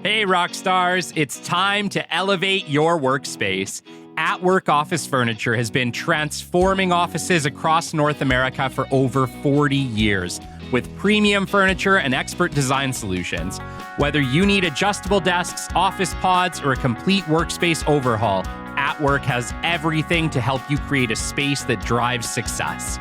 Hey, rock stars, it's time to elevate your workspace. At Work Office Furniture has been transforming offices across North America for over 40 years with premium furniture and expert design solutions. Whether you need adjustable desks, office pods, or a complete workspace overhaul, At Work has everything to help you create a space that drives success.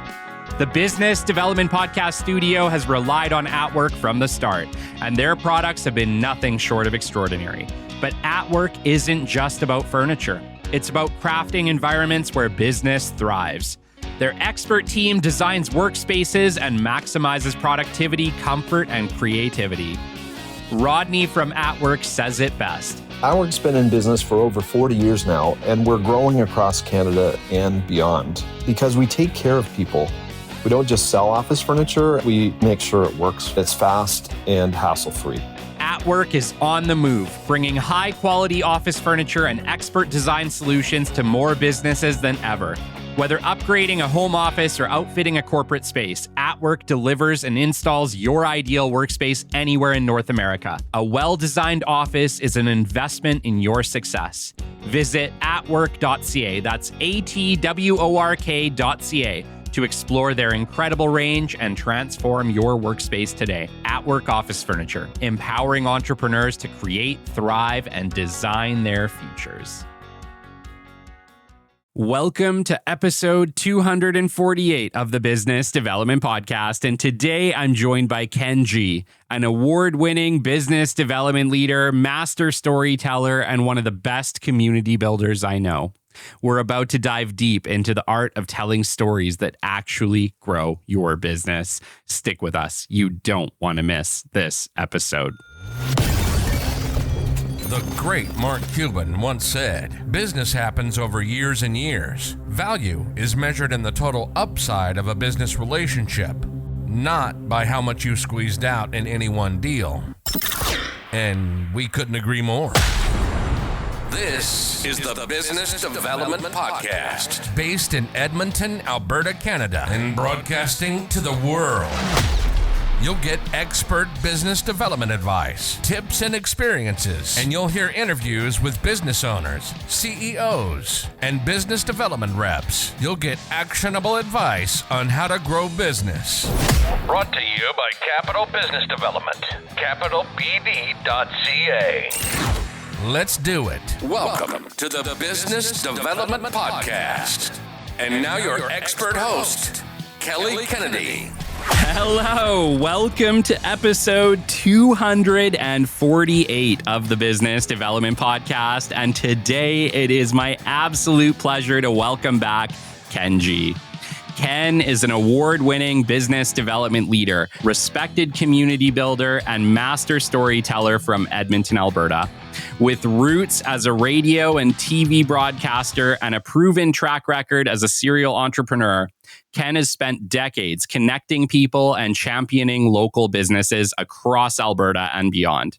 The Business Development Podcast Studio has relied on At Work from the start, and their products have been nothing short of extraordinary. But At Work isn't just about furniture. It's about crafting environments where business thrives. Their expert team designs workspaces and maximizes productivity, comfort, and creativity. Rodney from At Work says it best. At Work's been in business for over 40 years now, and we're growing across Canada and beyond because we take care of people. We don't just sell office furniture, we make sure it works. It's fast and hassle-free. At Work is on the move, bringing high-quality office furniture and expert design solutions to more businesses than ever. Whether upgrading a home office or outfitting a corporate space, At Work delivers and installs your ideal workspace anywhere in North America. A well-designed office is an investment in your success. Visit atwork.ca, that's atwork.ca, to explore their incredible range and transform your workspace today. At Work Office Furniture, empowering entrepreneurs to create, thrive, and design their futures. Welcome to episode 248 of the Business Development Podcast. And today I'm joined by Ken G, an award-winning business development leader, master storyteller, and one of the best community builders I know. We're about to dive deep into the art of telling stories that actually grow your business. Stick with us. You don't want to miss this episode. The great Mark Cuban once said, "Business happens over years and years. Value is measured in the total upside of a business relationship, not by how much you squeezed out in any one deal." And we couldn't agree more. This is the Business Development Podcast, based in Edmonton, Alberta, Canada, and broadcasting to the world. You'll get expert business development advice, tips and experiences, and you'll hear interviews with business owners, CEOs, and business development reps. You'll get actionable advice on how to grow business. Brought to you by Capital Business Development, capitalbd.ca. Let's do it. Welcome to the Business Development Podcast. And now your expert host, Kelly Kennedy. Hello, welcome to episode 248 of the Business Development Podcast. And today it is my absolute pleasure to welcome back Ken G. Ken is an award-winning business development leader, respected community builder, and master storyteller from Edmonton, Alberta. With roots as a radio and TV broadcaster and a proven track record as a serial entrepreneur, Ken has spent decades connecting people and championing local businesses across Alberta and beyond.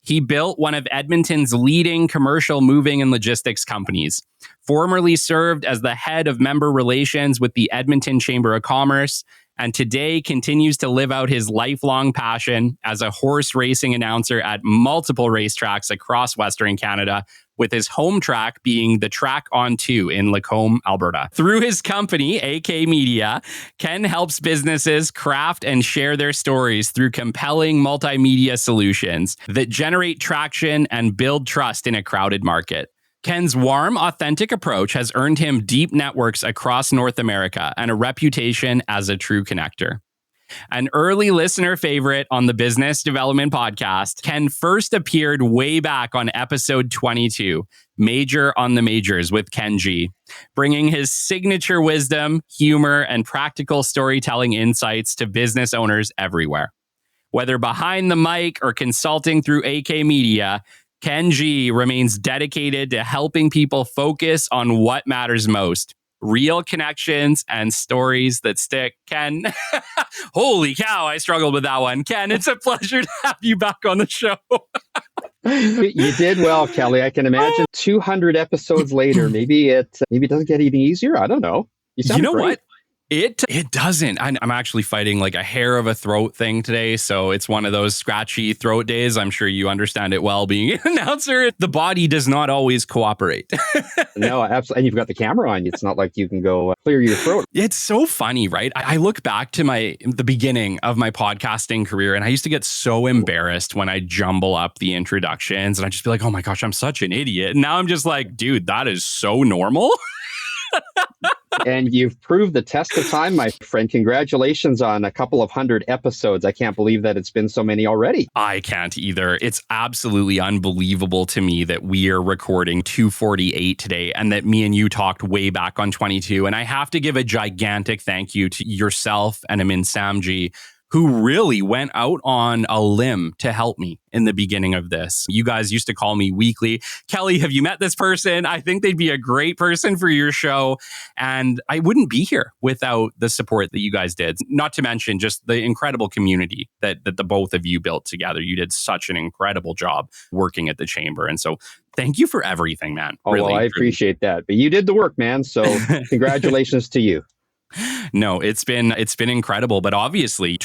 He built one of Edmonton's leading commercial moving and logistics companies, formerly served as the head of member relations with the Edmonton Chamber of Commerce, and today continues to live out his lifelong passion as a horse racing announcer at multiple racetracks across Western Canada, with his home track being the Track on 2 in Lacombe, Alberta. Through his company, AK Media, Ken helps businesses craft and share their stories through compelling multimedia solutions that generate traction and build trust in a crowded market. Ken's warm, authentic approach has earned him deep networks across North America and a reputation as a true connector. An early listener favorite on the Business Development Podcast, Ken first appeared way back on episode 22, Major on the Majors with Ken G, bringing his signature wisdom, humor, and practical storytelling insights to business owners everywhere. Whether behind the mic or consulting through AK Media, Ken G remains dedicated to helping people focus on what matters most. Real connections and stories that stick. Ken, holy cow, I struggled with that one. Ken, it's a pleasure to have you back on the show. You did well, Kelly. I can imagine 200 episodes later, maybe it doesn't get any easier. I don't know. You know great. what? It doesn't. I'm actually fighting like a hair of a throat thing today. So it's one of those scratchy throat days. I'm sure you understand it well being an announcer. The body does not always cooperate. No, absolutely. And you've got the camera on. It's not like you can go clear your throat. It's so funny, right? I look back to the beginning of my podcasting career, and I used to get so embarrassed when I jumble up the introductions, and I just be like, oh my gosh, I'm such an idiot. And now I'm just like, dude, that is so normal. And you've proved the test of time, my friend. Congratulations on a couple of 100 episodes. I can't believe that it's been so many already. I can't either. It's absolutely unbelievable to me that we are recording 248 today and that me and you talked way back on 22. And I have to give a gigantic thank you to yourself and Amin Samji, who really went out on a limb to help me in the beginning of this. You guys used to call me weekly. Kelly, have you met this person? I think they'd be a great person for your show. And I wouldn't be here without the support that you guys did. Not to mention just the incredible community that the both of you built together. You did such an incredible job working at the Chamber. And so thank you for everything, man. Oh, really, well, I appreciate that. But you did the work, man. So congratulations to you. No, it's been incredible. But obviously,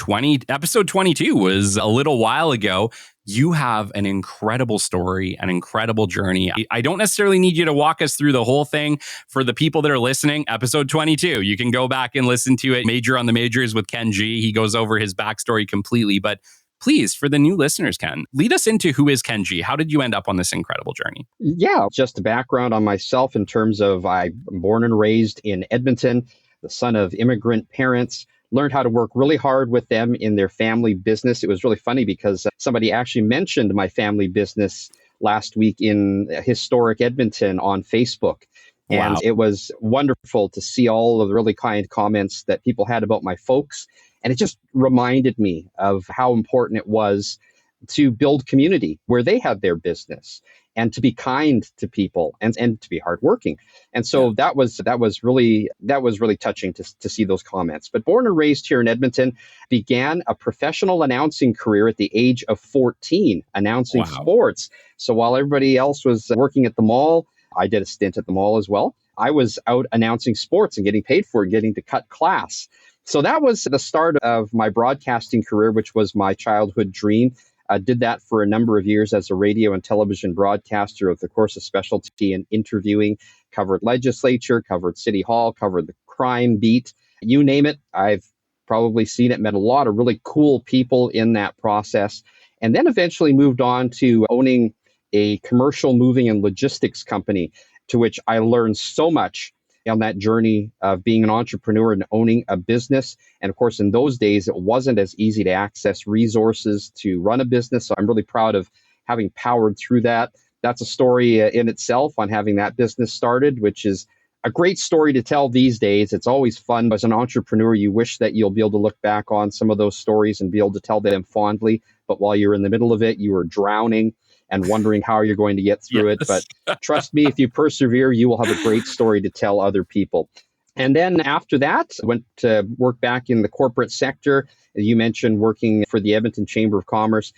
episode 22 was a little while ago. You have an incredible story, an incredible journey. I don't necessarily need you to walk us through the whole thing. For the people that are listening, episode 22, you can go back and listen to it. Major on the Majors with Ken G. He goes over his backstory completely. But please, for the new listeners, Ken, lead us into who is Ken G. How did you end up on this incredible journey? Yeah, just a background on myself in terms of I'm born and raised in Edmonton, the son of immigrant parents, learned how to work really hard with them in their family business. It was really funny because somebody actually mentioned my family business last week in historic Edmonton on Facebook. And It was wonderful to see all of the really kind comments that people had about my folks. And it just reminded me of how important it was to build community where they had their business and to be kind to people and to be hardworking. And so that was really touching to see those comments. But born and raised here in Edmonton, began a professional announcing career at the age of 14, announcing sports. So while everybody else was working at the mall, I did a stint at the mall as well. I was out announcing sports and getting paid for it, getting to cut class. So that was the start of my broadcasting career, which was my childhood dream. I did that for a number of years as a radio and television broadcaster with, of course, a specialty in interviewing, covered legislature, covered city hall, covered the crime beat, you name it. I've probably seen it, met a lot of really cool people in that process, and then eventually moved on to owning a commercial moving and logistics company, to which I learned so much on that journey of being an entrepreneur and owning a business. And of course, in those days, it wasn't as easy to access resources to run a business. So I'm really proud of having powered through that. That's a story in itself on having that business started, which is a great story to tell these days. It's always fun. As an entrepreneur, you wish that you'll be able to look back on some of those stories and be able to tell them fondly. But while you're in the middle of it, you were drowning and wondering how you're going to get through it. But trust me, if you persevere, you will have a great story to tell other people. And then after that, I went to work back in the corporate sector. You mentioned working for the Edmonton Chamber of Commerce.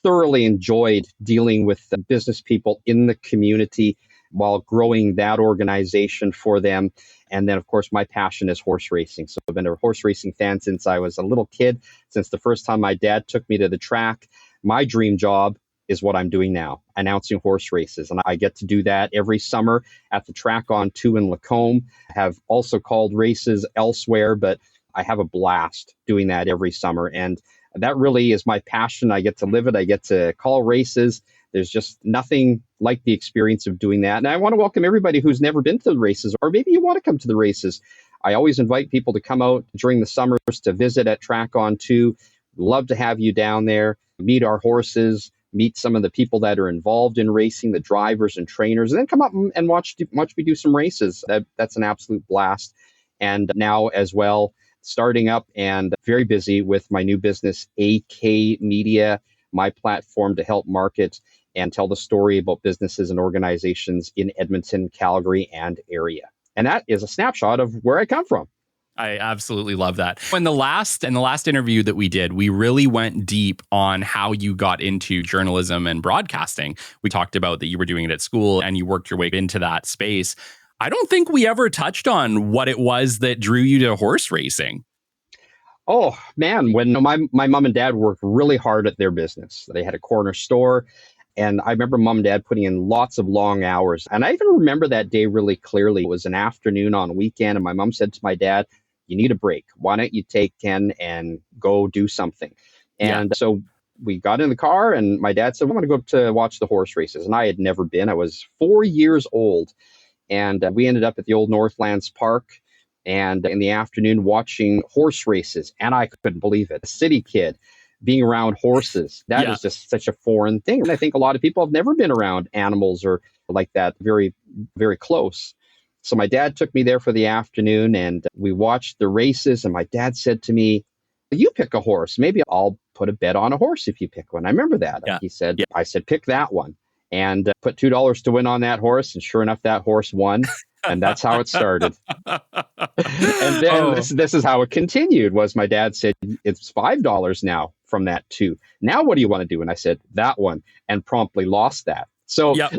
Thoroughly enjoyed dealing with the business people in the community while growing that organization for them. And then, of course, my passion is horse racing. So I've been a horse racing fan since I was a little kid, since the first time my dad took me to the track. My dream job is what I'm doing now, announcing horse races. And I get to do that every summer at the track on 2 in Lacombe. I have also called races elsewhere, but I have a blast doing that every summer. And that really is my passion. I get to live it. I get to call races. There's just nothing like the experience of doing that. And I want to welcome everybody who's never been to the races, or maybe you want to come to the races. I always invite people to come out during the summers to visit at Track on 2. Love to have you down there, meet our horses, meet some of the people that are involved in racing, the drivers and trainers, and then come up and watch me do some races. That's an absolute blast. And now as well, starting up and very busy with my new business, AK Media, my platform to help market and tell the story about businesses and organizations in Edmonton, Calgary, and area. And that is a snapshot of where I come from. I absolutely love that. In the last interview that we did, we really went deep on how you got into journalism and broadcasting. We talked about that you were doing it at school and you worked your way into that space. I don't think we ever touched on what it was that drew you to horse racing. Oh man, when my mom and dad worked really hard at their business. They had a corner store, and I remember mom and dad putting in lots of long hours. And I even remember that day really clearly. It was an afternoon on a weekend, and my mom said to my dad, "You need a break. Why don't you take Ken and go do something?" Yeah. And so we got in the car, and my dad said, "I'm going to go up to watch the horse races." And I had never been. I was 4 years old. And we ended up at the old Northlands Park and in the afternoon watching horse races. And I couldn't believe it. A city kid being around horses, that Yeah. is just such a foreign thing. And I think a lot of people have never been around animals or like that very, very close. So my dad took me there for the afternoon and we watched the races. And my dad said to me, "You pick a horse. Maybe I'll put a bet on a horse if you pick one." I remember that. Yeah. He said, Yeah. I said, "Pick that one." And put $2 to win on that horse. And sure enough, that horse won. And that's how it started. And then Oh. this is how it continued was my dad said, "It's $5 now from that too. Now what do you want to do?" And I said, "That one," and promptly lost that. So Yep.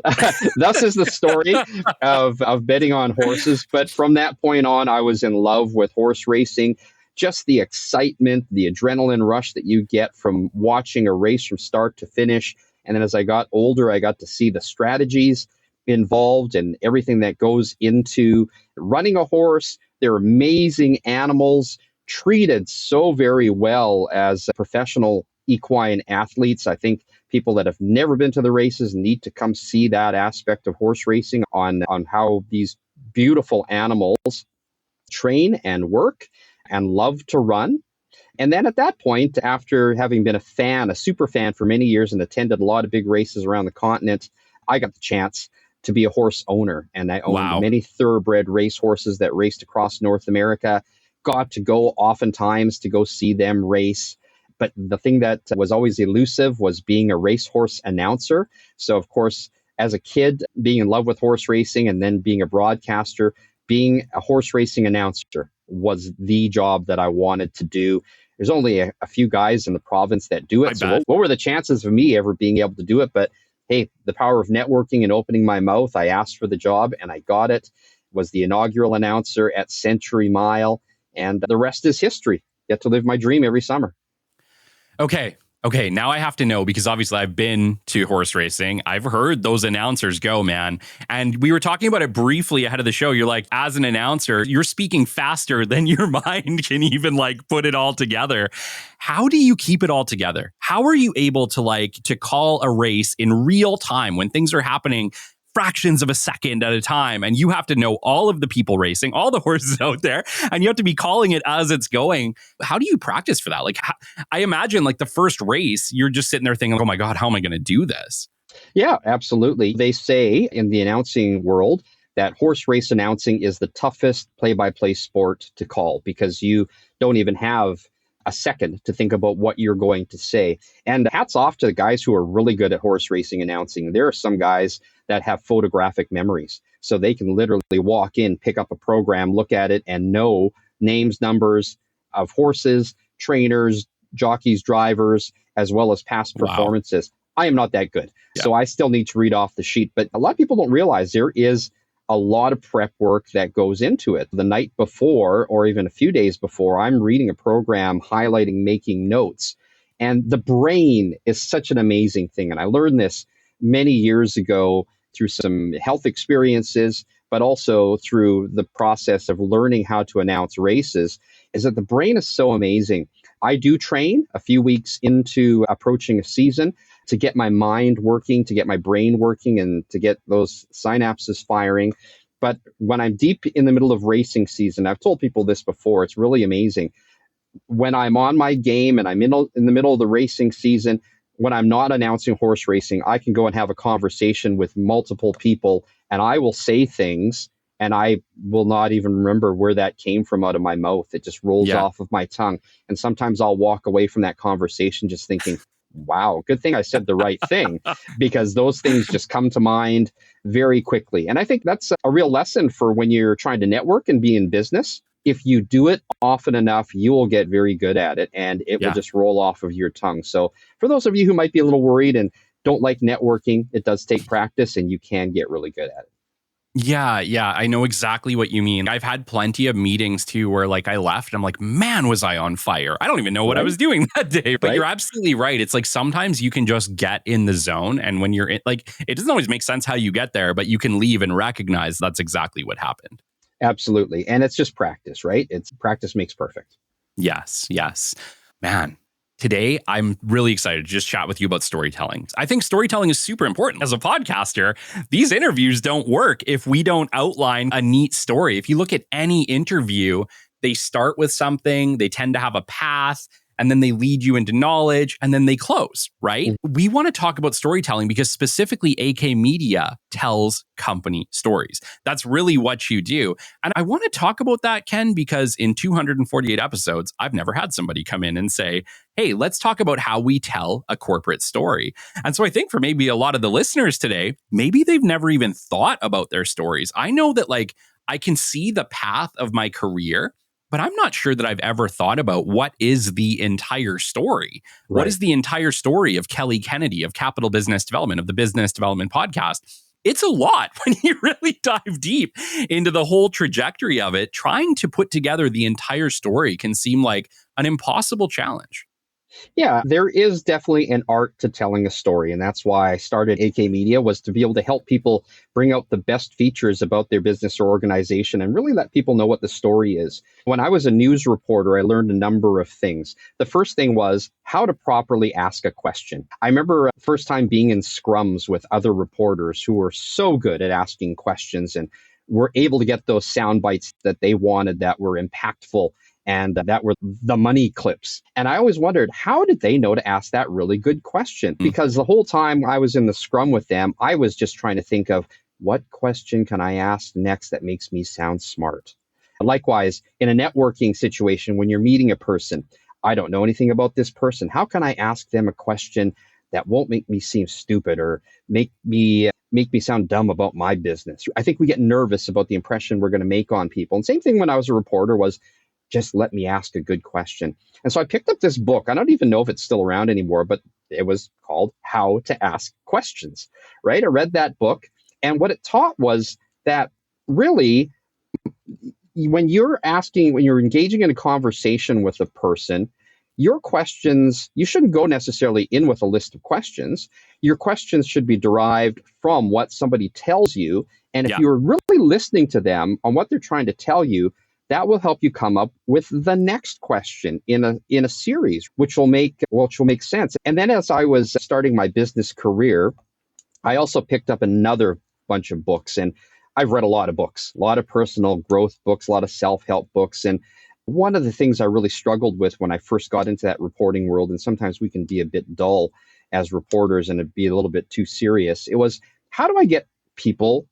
thus is the story of betting on horses. But from that point on, I was in love with horse racing. Just the excitement, the adrenaline rush that you get from watching a race from start to finish. And then as I got older, I got to see the strategies involved and everything that goes into running a horse. They're amazing animals, treated so very well as professional equine athletes. I think people that have never been to the races need to come see that aspect of horse racing on how these beautiful animals train and work and love to run. And then at that point, after having been a super fan for many years and attended a lot of big races around the continent, I got the chance to be a horse owner. And I owned Wow. many thoroughbred race horses that raced across North America, got to go oftentimes to go see them race. But the thing that was always elusive was being a racehorse announcer. So, of course, as a kid, being in love with horse racing and then being a broadcaster, being a horse racing announcer was the job that I wanted to do. There's only a few guys in the province that do I it. So bet. what were the chances of me ever being able to do it? But hey, the power of networking and opening my mouth, I asked for the job and I got it. Was the inaugural announcer at Century Mile. And the rest is history. Get to live my dream every summer. Okay, now I have to know because obviously I've been to horse racing. I've heard those announcers go, man. And we were talking about it briefly ahead of the show. You're like, as an announcer, you're speaking faster than your mind can even like put it all together. How do you keep it all together? How are you able to call a race in real time when things are happening fractions of a second at a time, and you have to know all of the people racing, all the horses out there, and you have to be calling it as it's going? How do you practice for that? I imagine the first race, you're just sitting there thinking, oh my God, how am I going to do this? Yeah, absolutely. They say in the announcing world that horse race announcing is the toughest play-by-play sport to call because you don't even have a second to think about what you're going to say. And hats off to the guys who are really good at horse racing announcing. There are some guys that have photographic memories. So they can literally walk in, pick up a program, look at it, and know names, numbers of horses, trainers, jockeys, drivers, as well as past performances. I am not that good. Yeah. So I still need to read off the sheet. But a lot of people don't realize there is a lot of prep work that goes into it. The night before, or even a few days before, I'm reading a program, highlighting, making notes. And the brain is such an amazing thing. And I learned this many years ago through some health experiences, but also through the process of learning how to announce races, is that the brain is so amazing. I do train a few weeks into approaching a season to get my mind working, to get my brain working, and to get those synapses firing. But when I'm deep in the middle of racing season, I've told people this before, it's really amazing. When I'm on my game and I'm in the middle of the racing season, when I'm not announcing horse racing, I can go and have a conversation with multiple people and I will say things and I will not even remember where that came from out of my mouth. It just rolls off of my tongue. And sometimes I'll walk away from that conversation just thinking, wow, good thing I said the right thing, because those things just come to mind very quickly. And I think that's a real lesson for when you're trying to network and be in business. If you do it often enough, you will get very good at it and it will just roll off of your tongue. So for those of you who might be a little worried and don't like networking, it does take practice and you can get really good at it. Yeah, I know exactly what you mean. I've had plenty of meetings too where like I left, I'm like, man, was I on fire? I don't even know what I Right? was doing that day. But Right? you're absolutely right. It's like sometimes you can just get in the zone. And when you're in, like, it doesn't always make sense how you get there, but you can leave and recognize that's exactly what happened. Absolutely. And it's just practice, right? It's practice makes perfect. Yes. Man, today I'm really excited to just chat with you about storytelling. I think storytelling is super important. As a podcaster, these interviews don't work if we don't outline a neat story. If you look at any interview, they start with something, they tend to have a path, and then they lead you into knowledge, and then they close, right? We want to talk about storytelling because specifically AK Media tells company stories. That's really what you do. And I want to talk about that, Ken, because in 248 episodes, I've never had somebody come in and say, hey, let's talk about how we tell a corporate story. And so I think for maybe a lot of the listeners today, maybe they've never even thought about their stories. I know that like I can see the path of my career, but I'm not sure that I've ever thought about what is the entire story. What Right. is the entire story of Kelly Kennedy, of Capital Business Development, of the Business Development Podcast? It's a lot when you really dive deep into the whole trajectory of it. Trying to put together the entire story can seem like an impossible challenge. Yeah, there is definitely an art to telling a story. And that's why I started AK Media, was to be able to help people bring out the best features about their business or organization and really let people know what the story is. When I was a news reporter, I learned a number of things. The first thing was how to properly ask a question. I remember first time being in scrums with other reporters who were so good at asking questions and were able to get those sound bites that they wanted that were impactful and that were the money clips. And I always wondered, how did they know to ask that really good question? Because the whole time I was in the scrum with them, I was just trying to think of what question can I ask next that makes me sound smart? Likewise, in a networking situation, when you're meeting a person, I don't know anything about this person. How can I ask them a question that won't make me seem stupid or make me sound dumb about my business? I think we get nervous about the impression we're going to make on people. And same thing when I was a reporter was, just let me ask a good question. And so I picked up this book. I don't even know if it's still around anymore, but it was called How to Ask Questions, right? I read that book. And what it taught was that really, when you're engaging in a conversation with a person, your questions, you shouldn't go necessarily in with a list of questions. Your questions should be derived from what somebody tells you. And if Yeah. you're really listening to them on what they're trying to tell you, that will help you come up with the next question in a series, which will make sense. And then as I was starting my business career, I also picked up another bunch of books, and I've read a lot of books, a lot of personal growth books, a lot of self-help books. And one of the things I really struggled with when I first got into that reporting world, and sometimes we can be a bit dull as reporters and it'd be a little bit too serious, it was, how do I get people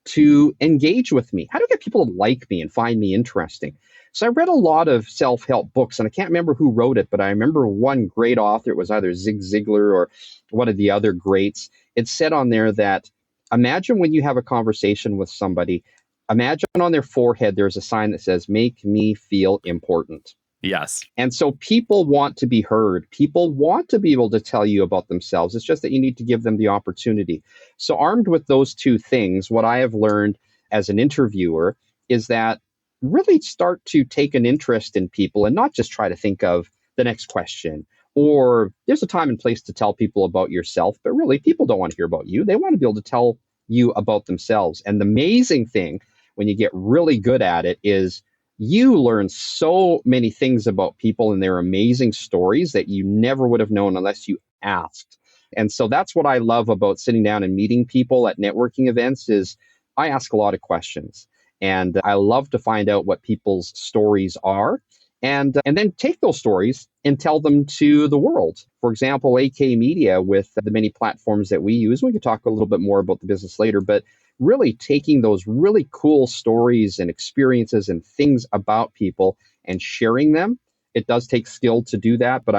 to engage with me? How do I get people to like me and find me interesting? So I read a lot of self-help books, and I can't remember who wrote it, but I remember one great author. It was either Zig Ziglar or one of the other greats. It said on there that imagine when you have a conversation with somebody, imagine on their forehead there's a sign that says, make me feel important. Yes. And so people want to be heard. People want to be able to tell you about themselves. It's just that you need to give them the opportunity. So armed with those two things, what I have learned as an interviewer is that really start to take an interest in people and not just try to think of the next question or there's a time and place to tell people about yourself, but really people don't want to hear about you. They want to be able to tell you about themselves. And the amazing thing when you get really good at it is you learn so many things about people and their amazing stories that you never would have known unless you asked. And so that's what I love about sitting down and meeting people at networking events is I ask a lot of questions and I love to find out what people's stories are and then take those stories and tell them to the world. For example, AK Media with the many platforms that we use, we can talk a little bit more about the business later, but really taking those really cool stories and experiences and things about people and sharing them. It does take skill to do that, but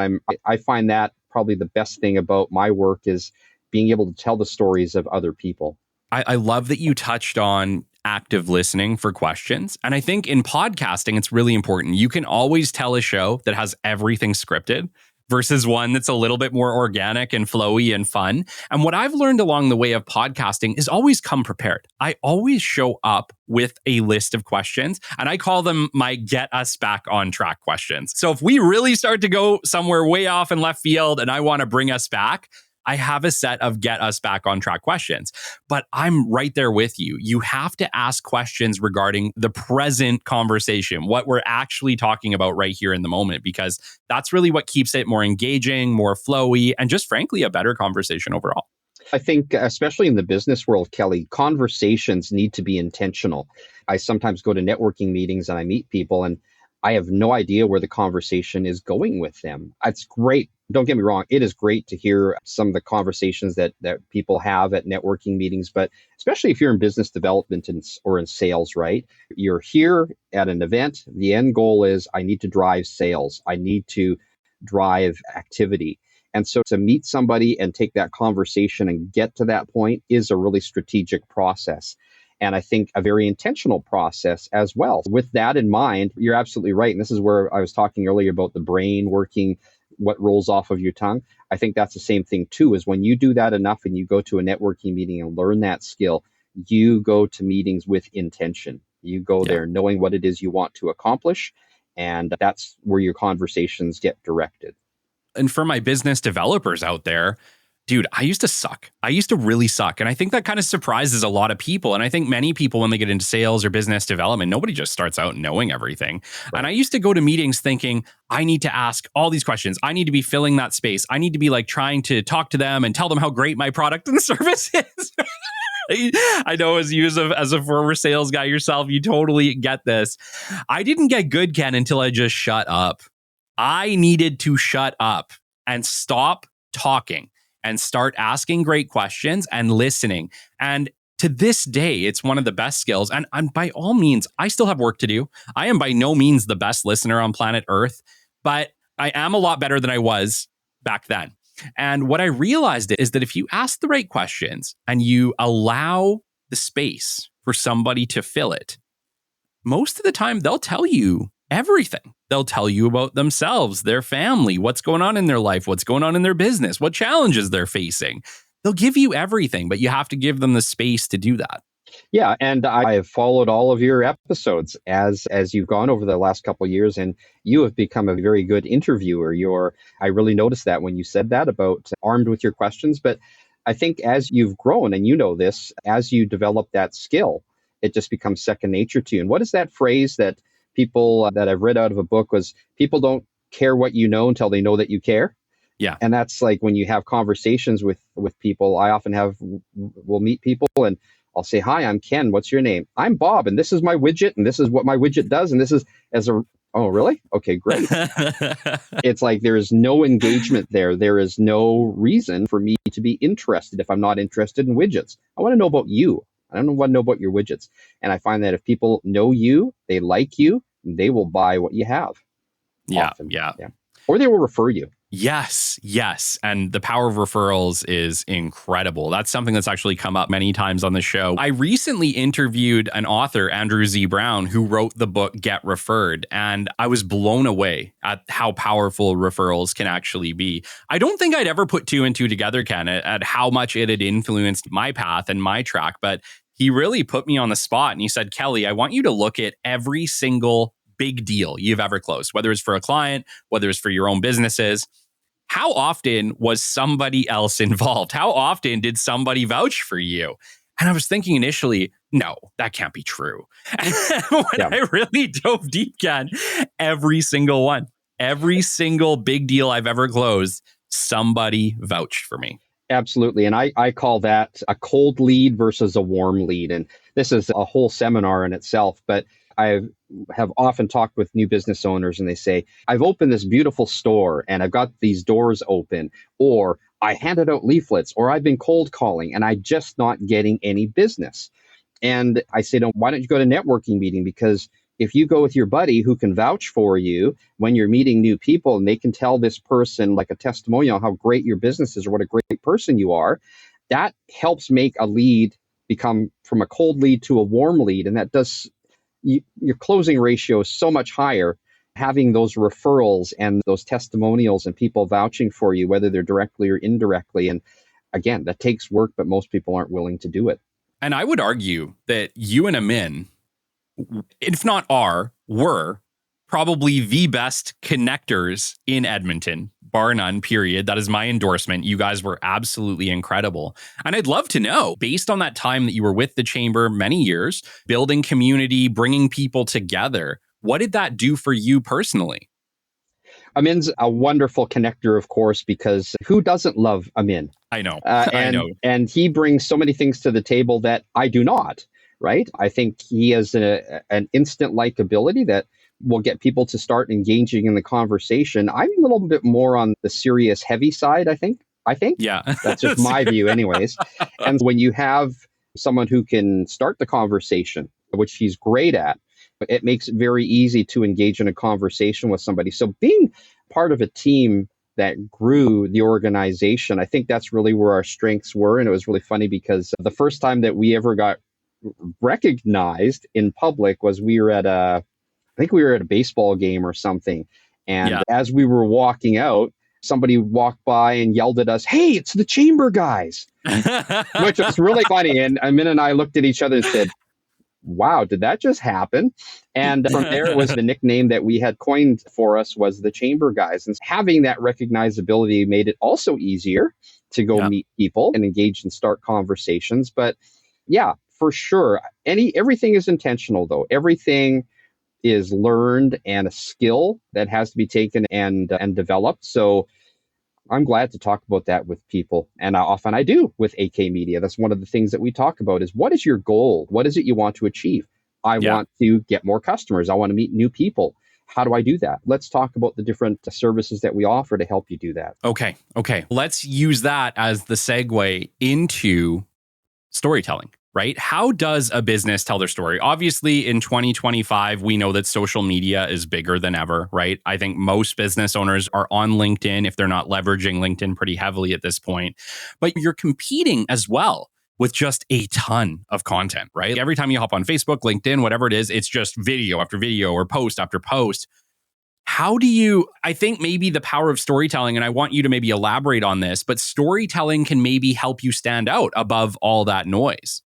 I find that probably the best thing about my work is being able to tell the stories of other people. I love that you touched on active listening for questions. And I think in podcasting, it's really important. You can always tell a show that has everything scripted, versus one that's a little bit more organic and flowy and fun. And what I've learned along the way of podcasting is always come prepared. I always show up with a list of questions, and I call them my get us back on track questions. So if we really start to go somewhere way off in left field and I want to bring us back, I have a set of get us back on track questions, but I'm right there with you. You have to ask questions regarding the present conversation, what we're actually talking about right here in the moment, because that's really what keeps it more engaging, more flowy, and just frankly, a better conversation overall. I think, especially in the business world, Kelly, conversations need to be intentional. I sometimes go to networking meetings and I meet people and I have no idea where the conversation is going with them. It's great. Don't get me wrong. It is great to hear some of the conversations that people have at networking meetings, but especially if you're in business development or in sales, right? You're here at an event. The end goal is I need to drive sales. I need to drive activity. And so to meet somebody and take that conversation and get to that point is a really strategic process. And I think a very intentional process as well. With that in mind, you're absolutely right. And this is where I was talking earlier about the brain working, what rolls off of your tongue. I think that's the same thing too, is when you do that enough and you go to a networking meeting and learn that skill, you go to meetings with intention. You go there knowing what it is you want to accomplish. And that's where your conversations get directed. And for my business developers out there, dude, I used to suck. I used to really suck. And I think that kind of surprises a lot of people. And I think many people, when they get into sales or business development, nobody just starts out knowing everything. Right. And I used to go to meetings thinking, I need to ask all these questions. I need to be filling that space. I need to be like trying to talk to them and tell them how great my product and service is. I know as a former sales guy yourself, you totally get this. I didn't get good, Ken, until I just shut up. I needed to shut up and stop talking and start asking great questions and listening. And to this day, it's one of the best skills. And by all means, I still have work to do. I am by no means the best listener on planet Earth, but I am a lot better than I was back then. And what I realized is that if you ask the right questions and you allow the space for somebody to fill it, most of the time they'll tell you everything. They'll tell you about themselves, their family, what's going on in their life, what's going on in their business, what challenges they're facing. They'll give you everything, but you have to give them the space to do that. Yeah, and I have followed all of your episodes as you've gone over the last couple of years, and you have become a very good interviewer. I really noticed that when you said that about armed with your questions, but I think as you've grown, and you know this, as you develop that skill, it just becomes second nature to you. And what is that phrase that people that I've read out of a book was, people don't care what you know until they know that you care. Yeah. And that's like when you have conversations with people, we'll meet people and I'll say, hi, I'm Ken. What's your name? I'm Bob. And this is my widget. And this is what my widget does. And this is oh, really? Okay, great. It's like there is no engagement there. There is no reason for me to be interested if I'm not interested in widgets. I want to know about you. I don't want to know about your widgets. And I find that if people know you, they like you, they will buy what you have. Yeah, often. yeah. Or they will refer you. Yes. And the power of referrals is incredible. That's something that's actually come up many times on the show. I recently interviewed an author, Andrew Z. Brown, who wrote the book Get Referred. And I was blown away at how powerful referrals can actually be. I don't think I'd ever put two and two together, Ken, at how much it had influenced my path and my track. But he really put me on the spot and he said, Kelly, I want you to look at every single big deal you've ever closed, whether it's for a client, whether it's for your own businesses. How often was somebody else involved? How often did somebody vouch for you? And I was thinking initially, no, that can't be true. And when I really dove deep, Ken, every single one, every single big deal I've ever closed, somebody vouched for me. Absolutely. And I call that a cold lead versus a warm lead. And this is a whole seminar in itself, but I have often talked with new business owners and they say, I've opened this beautiful store and I've got these doors open, or I handed out leaflets, or I've been cold calling and I'm just not getting any business. And I say, no, why don't you go to a networking meeting? Because if you go with your buddy who can vouch for you when you're meeting new people and they can tell this person like a testimonial how great your business is or what a great person you are, that helps make a lead become from a cold lead to a warm lead. And that does your closing ratio is so much higher having those referrals and those testimonials and people vouching for you, whether they're directly or indirectly. And again, that takes work, but most people aren't willing to do it. And I would argue that you and Amin, if not were probably the best connectors in Edmonton, bar none, period. That is my endorsement. You guys were absolutely incredible. And I'd love to know, based on that time that you were with the Chamber, many years, building community, bringing people together, what did that do for you personally? Amin's a wonderful connector, of course, because who doesn't love Amin? I know. I know. And he brings so many things to the table that I do not, right? I think he has an instant likability that will get people to start engaging in the conversation. I'm a little bit more on the serious, heavy side, I think. Yeah. That's just my view anyways. And when you have someone who can start the conversation, which he's great at, it makes it very easy to engage in a conversation with somebody. So being part of a team that grew the organization, I think that's really where our strengths were. And it was really funny because the first time that we ever got recognized in public was I think we were at a baseball game or something. And as we were walking out, somebody walked by and yelled at us, "Hey, it's the Chamber guys," which was really funny. And Amin and I looked at each other and said, "Wow, did that just happen?" And from there, it was the nickname that we had coined for us was the Chamber guys. And having that recognizability made it also easier to go meet people and engage and start conversations. But yeah, for sure. Everything is intentional, though. Everything is learned and a skill that has to be taken and developed. So I'm glad to talk about that with people. And often I do with AK Media. That's one of the things that we talk about is, what is your goal? What is it you want to achieve? I want to get more customers. I want to meet new people. How do I do that? Let's talk about the different services that we offer to help you do that. Okay. Let's use that as the segue into storytelling. Right? How does a business tell their story? Obviously, in 2025, we know that social media is bigger than ever, right? I think most business owners are on LinkedIn if they're not leveraging LinkedIn pretty heavily at this point. But you're competing as well with just a ton of content, right? Every time you hop on Facebook, LinkedIn, whatever it is, it's just video after video or post after post. I think maybe the power of storytelling, and I want you to maybe elaborate on this, but storytelling can maybe help you stand out above all that noise.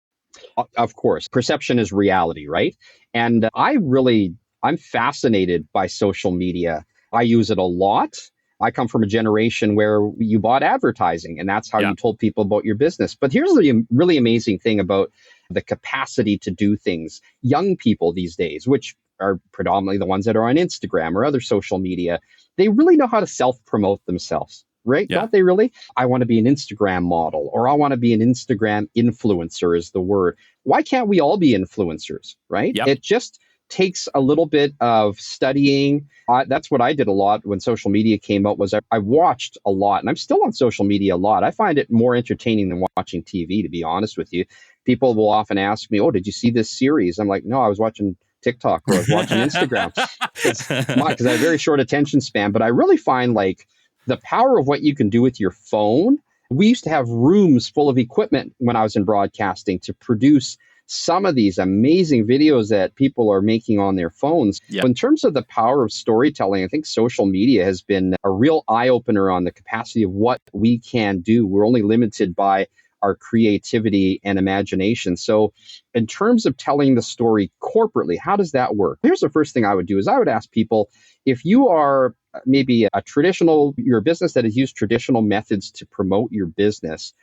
Of course, perception is reality, right? And I'm fascinated by social media. I use it a lot. I come from a generation where you bought advertising, and that's how you told people about your business. But here's the really amazing thing about the capacity to do things. Young people these days, which are predominantly the ones that are on Instagram or other social media, they really know how to self-promote themselves. Right? Yeah. Don't they really? I want to be an Instagram model, or I want to be an Instagram influencer is the word. Why can't we all be influencers? Right? Yep. It just takes a little bit of studying. That's what I did a lot when social media came out. Was I watched a lot, and I'm still on social media a lot. I find it more entertaining than watching TV, to be honest with you. People will often ask me, "Oh, did you see this series?" I'm like, "No, I was watching TikTok or I was watching Instagram," because I have a very short attention span. But I really find the power of what you can do with your phone. We used to have rooms full of equipment when I was in broadcasting to produce some of these amazing videos that people are making on their phones. Yep. In terms of the power of storytelling, I think social media has been a real eye-opener on the capacity of what we can do. We're only limited by our creativity and imagination. So in terms of telling the story corporately, how does that work? Here's the first thing I would do is I would ask people, if you are maybe you're a business that has used traditional methods to promote your business,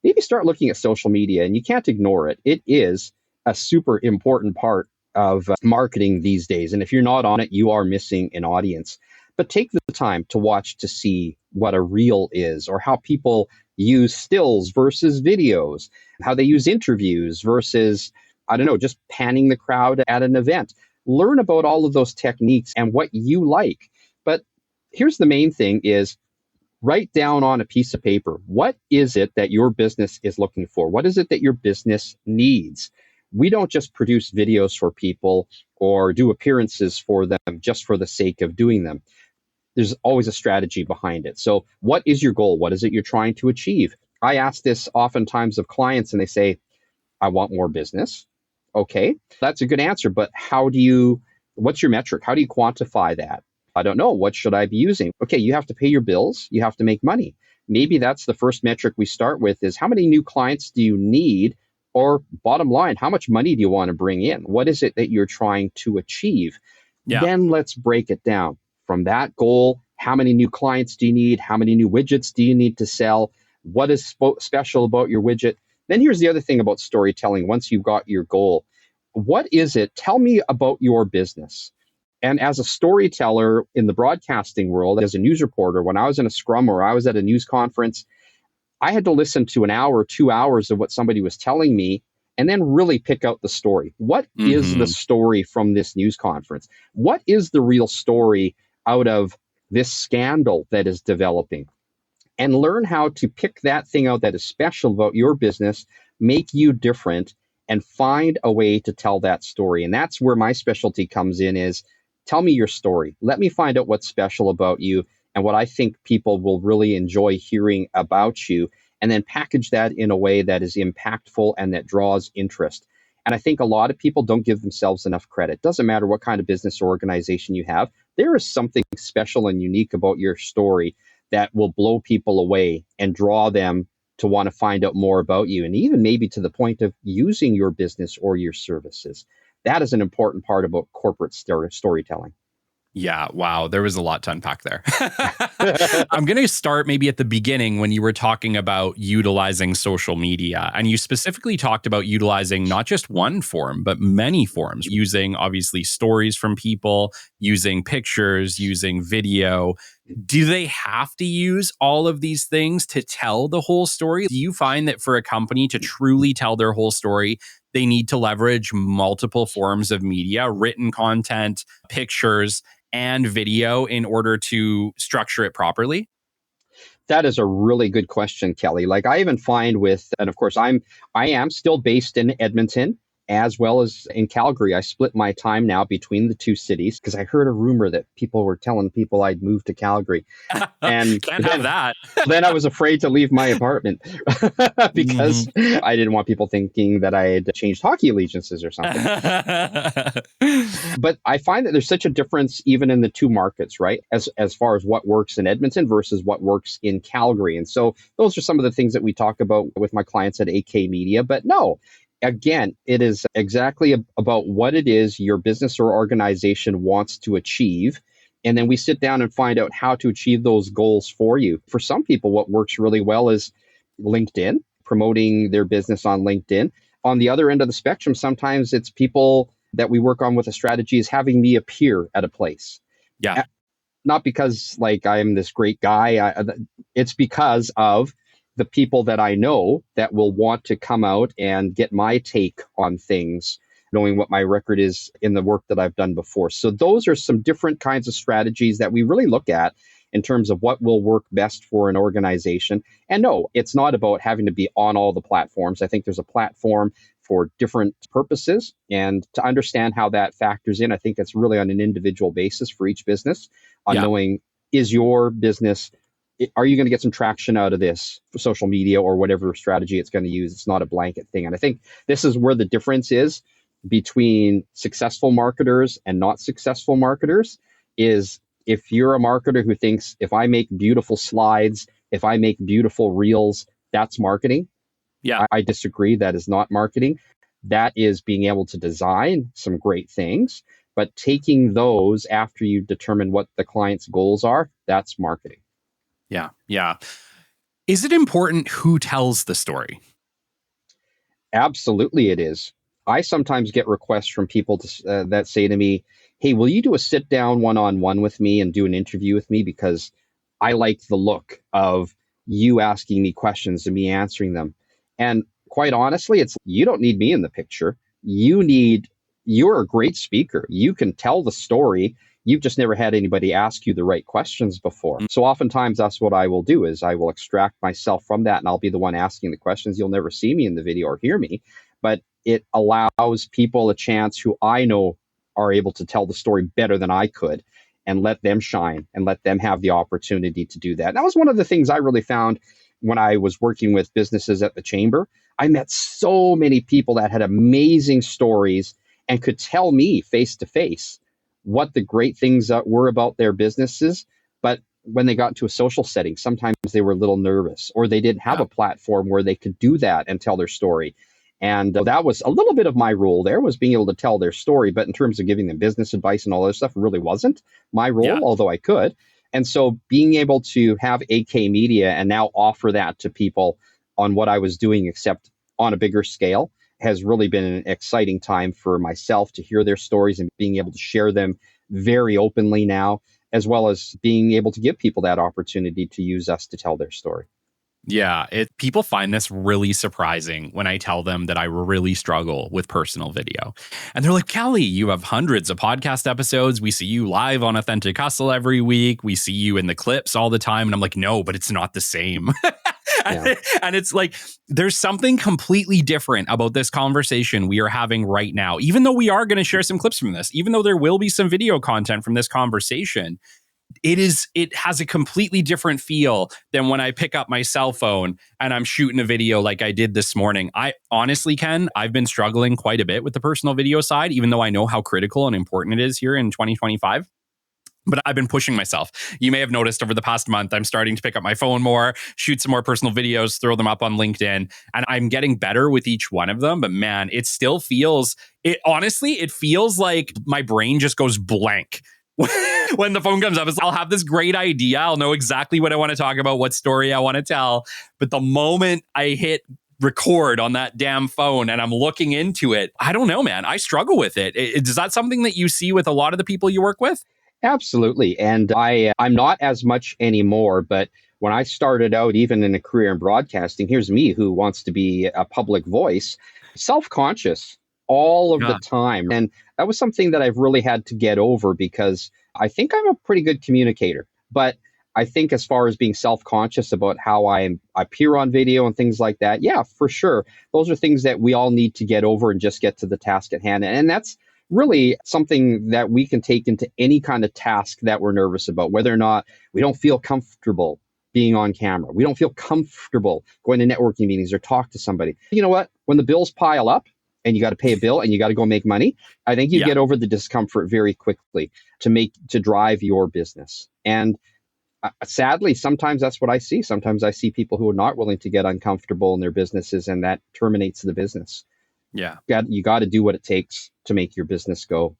maybe start looking at social media, and you can't ignore it. It is a super important part of marketing these days. And if you're not on it, you are missing an audience. But take the time to watch to see what a reel is, or how people use stills versus videos, how they use interviews versus, just panning the crowd at an event. Learn about all of those techniques and what you like. But here's the main thing is, write down on a piece of paper, what is it that your business is looking for? What is it that your business needs? We don't just produce videos for people or do appearances for them just for the sake of doing them. There's always a strategy behind it. So what is your goal? What is it you're trying to achieve? I ask this oftentimes of clients, and they say, I want more business. Okay, that's a good answer. But what's your metric? How do you quantify that? I don't know. What should I be using? Okay, you have to pay your bills. You have to make money. Maybe that's the first metric we start with is how many new clients do you need? Or bottom line, how much money do you want to bring in? What is it that you're trying to achieve? Yeah. Then let's break it down. From that goal, how many new clients do you need? How many new widgets do you need to sell? What is special about your widget? Then here's the other thing about storytelling. Once you've got your goal, what is it? Tell me about your business. And as a storyteller in the broadcasting world, as a news reporter, when I was in a scrum or I was at a news conference, I had to listen to an hour, 2 hours of what somebody was telling me and then really pick out the story. What is the story from this news conference? What is the real story out of this scandal that is developing? And learn how to pick that thing out that is special about your business, make you different, and find a way to tell that story. And that's where my specialty comes in is tell me your story. Let me find out what's special about you and what I think people will really enjoy hearing about you, and then package that in a way that is impactful and that draws interest. And I think a lot of people don't give themselves enough credit. Doesn't matter what kind of business or organization you have, there is something special and unique about your story that will blow people away and draw them to want to find out more about you, and even maybe to the point of using your business or your services. That is an important part about corporate storytelling. Yeah. Wow. There was a lot to unpack there. I'm going to start maybe at the beginning when you were talking about utilizing social media. And you specifically talked about utilizing not just one form, but many forms, using obviously stories from people, using pictures, using video. Do they have to use all of these things to tell the whole story? Do you find that for a company to truly tell their whole story, they need to leverage multiple forms of media, written content, pictures, and video in order to structure it properly? That is a really good question, Kelly. Like I even find and of course I am still based in Edmonton as well as in Calgary. I split my time now between the two cities because I heard a rumor that people were telling people I'd moved to Calgary. And Can't have that. then I was afraid to leave my apartment because I didn't want people thinking that I had changed hockey allegiances or something. But I find that there's such a difference even in the two markets, right? As far as what works in Edmonton versus what works in Calgary. And so those are some of the things that we talk about with my clients at AK Media. But no, again, it is exactly about what it is your business or organization wants to achieve. And then we sit down and find out how to achieve those goals for you. For some people, what works really well is LinkedIn, promoting their business on LinkedIn. On the other end of the spectrum, sometimes it's people that we work on with a strategy is having me appear at a place. Yeah. Not because like I'm this great guy. It's because of the people that I know that will want to come out and get my take on things, knowing what my record is in the work that I've done before. So those are some different kinds of strategies that we really look at in terms of what will work best for an organization. And no, it's not about having to be on all the platforms. I think there's a platform for different purposes. And to understand how that factors in, I think it's really on an individual basis for each business on knowing, is your business, are you going to get some traction out of this for social media or whatever strategy it's going to use? It's not a blanket thing. And I think this is where the difference is between successful marketers and not successful marketers is if you're a marketer who thinks if I make beautiful slides, if I make beautiful reels, that's marketing. Yeah. I disagree. That is not marketing. That is being able to design some great things, but taking those after you determine what the client's goals are, that's marketing. Yeah. Yeah. Is it important who tells the story? Absolutely, it is. I sometimes get requests from people that say to me, hey, will you do a sit down one-on-one with me and do an interview with me? Because I like the look of you asking me questions and me answering them. And quite honestly, you don't need me in the picture. You're a great speaker. You can tell the story. You've just never had anybody ask you the right questions before. So oftentimes that's what I will do is I will extract myself from that and I'll be the one asking the questions. You'll never see me in the video or hear me, but it allows people a chance who I know are able to tell the story better than I could and let them shine and let them have the opportunity to do that. And that was one of the things I really found when I was working with businesses at the Chamber. I met so many people that had amazing stories and could tell me face to face what the great things were about their businesses. But when they got into a social setting, sometimes they were a little nervous, or they didn't have Yeah. a platform where they could do that and tell their story. And that was a little bit of my role there, was being able to tell their story. But in terms of giving them business advice and all that stuff, really wasn't my role, Yeah. although I could. And so being able to have AK Media and now offer that to people on what I was doing, except on a bigger scale, has really been an exciting time for myself to hear their stories and being able to share them very openly now, as well as being able to give people that opportunity to use us to tell their story. Yeah, people find this really surprising when I tell them that I really struggle with personal video. And they're like, Kelly, you have hundreds of podcast episodes. We see you live on Authentic Hustle every week. We see you in the clips all the time. And I'm like, no, but it's not the same. Yeah. And it's like, there's something completely different about this conversation we are having right now. Even though we are going to share some clips from this, even though there will be some video content from this conversation, it has a completely different feel than when I pick up my cell phone and I'm shooting a video like I did this morning. I honestly, Ken, I've been struggling quite a bit with the personal video side, even though I know how critical and important it is here in 2025. But I've been pushing myself. You may have noticed over the past month, I'm starting to pick up my phone more, shoot some more personal videos, throw them up on LinkedIn, and I'm getting better with each one of them. But man, it still feels, it feels like my brain just goes blank. When the phone comes up, I'll have this great idea. I'll know exactly what I want to talk about, what story I want to tell. But the moment I hit record on that damn phone and I'm looking into it, I don't know, man. I struggle with it. Is that something that you see with a lot of the people you work with? Absolutely. And I'm not as much anymore, but when I started out, even in a career in broadcasting, here's me who wants to be a public voice, self-conscious all of the time. And that was something that I've really had to get over, because I think I'm a pretty good communicator. But I think as far as being self-conscious about how I appear on video and things like that, yeah, for sure. Those are things that we all need to get over and just get to the task at hand. And that's really something that we can take into any kind of task that we're nervous about, whether or not we don't feel comfortable being on camera. We don't feel comfortable going to networking meetings or talk to somebody. You know what? When the bills pile up and you got to pay a bill and you got to go make money, I think you get over the discomfort very quickly to drive your business. And sadly, sometimes that's what I see. Sometimes I see people who are not willing to get uncomfortable in their businesses, and that terminates the business. Yeah. You got to do what it takes to make your business go.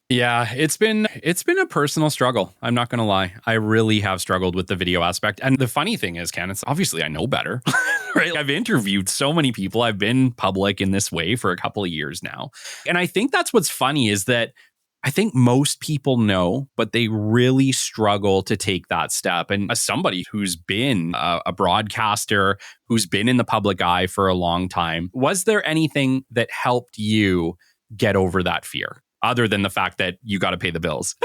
Yeah, it's been a personal struggle. I'm not going to lie. I really have struggled with the video aspect. And the funny thing is, Ken, it's obviously I know better, right? I've interviewed so many people. I've been public in this way for a couple of years now. And I think that's what's funny is that I think most people know, but they really struggle to take that step. And as somebody who's been a broadcaster, who's been in the public eye for a long time, was there anything that helped you get over that fear? Other than the fact that you got to pay the bills.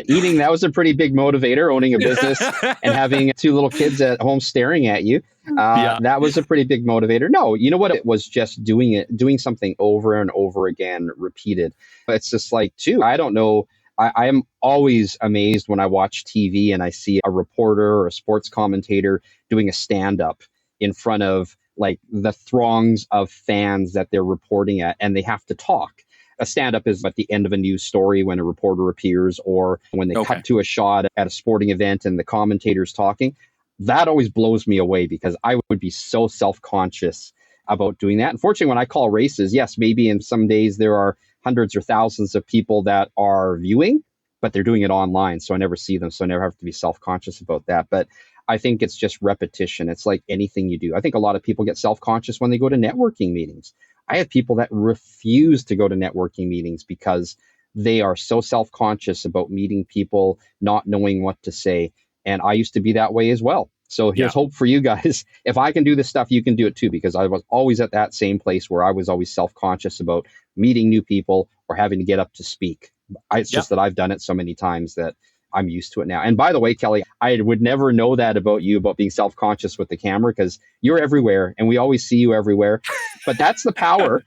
Eating, that was a pretty big motivator, owning a business and having two little kids at home staring at you. That was a pretty big motivator. No, you know what? It was just doing something over and over again, repeated. It's just like, too, I don't know. I am always amazed when I watch TV and I see a reporter or a sports commentator doing a stand-up in front of like the throngs of fans that they're reporting at, and they have to talk. A stand-up is at the end of a news story when a reporter appears, or when they cut to a shot at a sporting event and the commentator's talking. That always blows me away, because I would be so self-conscious about doing that. Unfortunately, when I call races, yes, maybe in some days there are hundreds or thousands of people that are viewing, but they're doing it online, so I never see them, so I never have to be self-conscious about that. But I think it's just repetition. It's like anything you do. I think a lot of people get self-conscious when they go to networking meetings. I have people that refuse to go to networking meetings because they are so self-conscious about meeting people, not knowing what to say. And I used to be that way as well. So here's hope for you guys. If I can do this stuff, you can do it too, because I was always at that same place where I was always self-conscious about meeting new people or having to get up to speak. It's just that I've done it so many times that I'm used to it now. And by the way, Kelly, I would never know that about you, about being self-conscious with the camera, because you're everywhere and we always see you everywhere. But that's the power.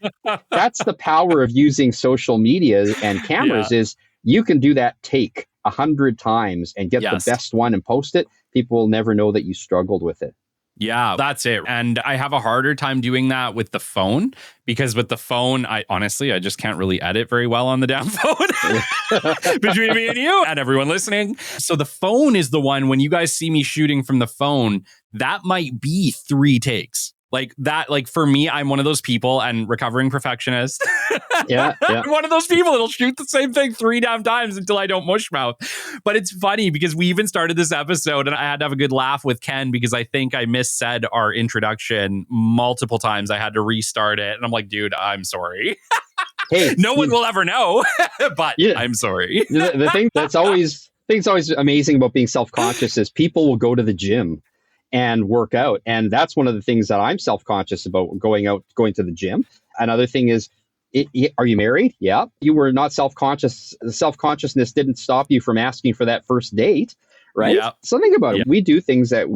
That's the power of using social media and cameras is you can do that take 100 times and get the best one and post it. People will never know that you struggled with it. Yeah, that's it. And I have a harder time doing that with the phone because with the phone, I just can't really edit very well on the damn phone between me and you and everyone listening. So the phone is the one when you guys see me shooting from the phone, that might be 3 takes. Like that, like for me, I'm one of those people and recovering perfectionist. Yeah. I'm one of those people that'll shoot the same thing 3 damn times until I don't mush mouth. But it's funny because we even started this episode and I had to have a good laugh with Ken because I think I missaid our introduction multiple times. I had to restart it. And I'm like, dude, I'm sorry. Hey, no one will ever know, but yeah, I'm sorry. the thing that's always amazing about being self-conscious is people will go to the gym and work out. And that's one of the things that I'm self-conscious about, going to the gym. Another thing is, are you married? Yeah. You were not self-conscious. Self-consciousness didn't stop you from asking for that first date, right? Yeah. So think about it. Yeah. We do things that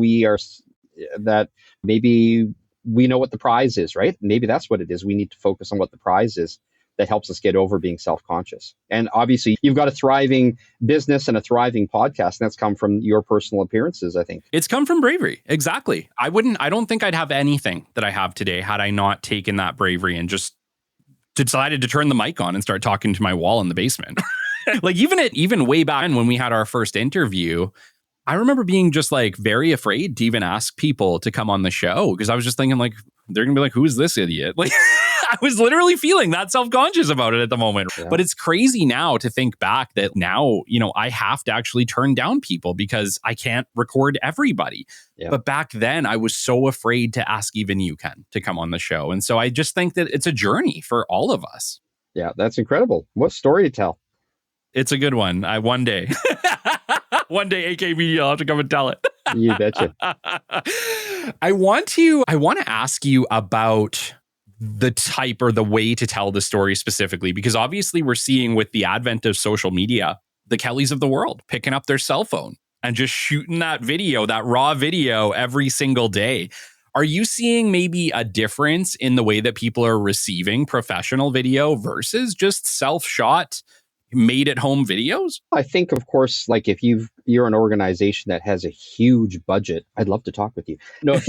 that maybe we know what the prize is, right? Maybe that's what it is. We need to focus on what the prize is that helps us get over being self-conscious. And obviously, you've got a thriving business and a thriving podcast, and that's come from your personal appearances, I think. It's come from bravery. Exactly. I don't think I'd have anything that I have today had I not taken that bravery and just decided to turn the mic on and start talking to my wall in the basement. Like even way back when we had our first interview, I remember being just like very afraid to even ask people to come on the show because I was just thinking like, they're going to be like, who's this idiot? Like I was literally feeling that self-conscious about it at the moment. Yeah. But it's crazy now to think back that now, I have to actually turn down people because I can't record everybody. Yeah. But back then I was so afraid to ask even you, Ken, to come on the show. And so I just think that it's a journey for all of us. Yeah, that's incredible. What story to tell? It's a good one. One day, AKB, I'll have to come and tell it. You betcha. I want to ask you about the type or the way to tell the story specifically, because obviously we're seeing with the advent of social media, the Kellys of the world picking up their cell phone and just shooting that video, that raw video every single day. Are you seeing maybe a difference in the way that people are receiving professional video versus just self-shot made at home videos? I think, of course, like if you're an organization that has a huge budget, I'd love to talk with you. No, if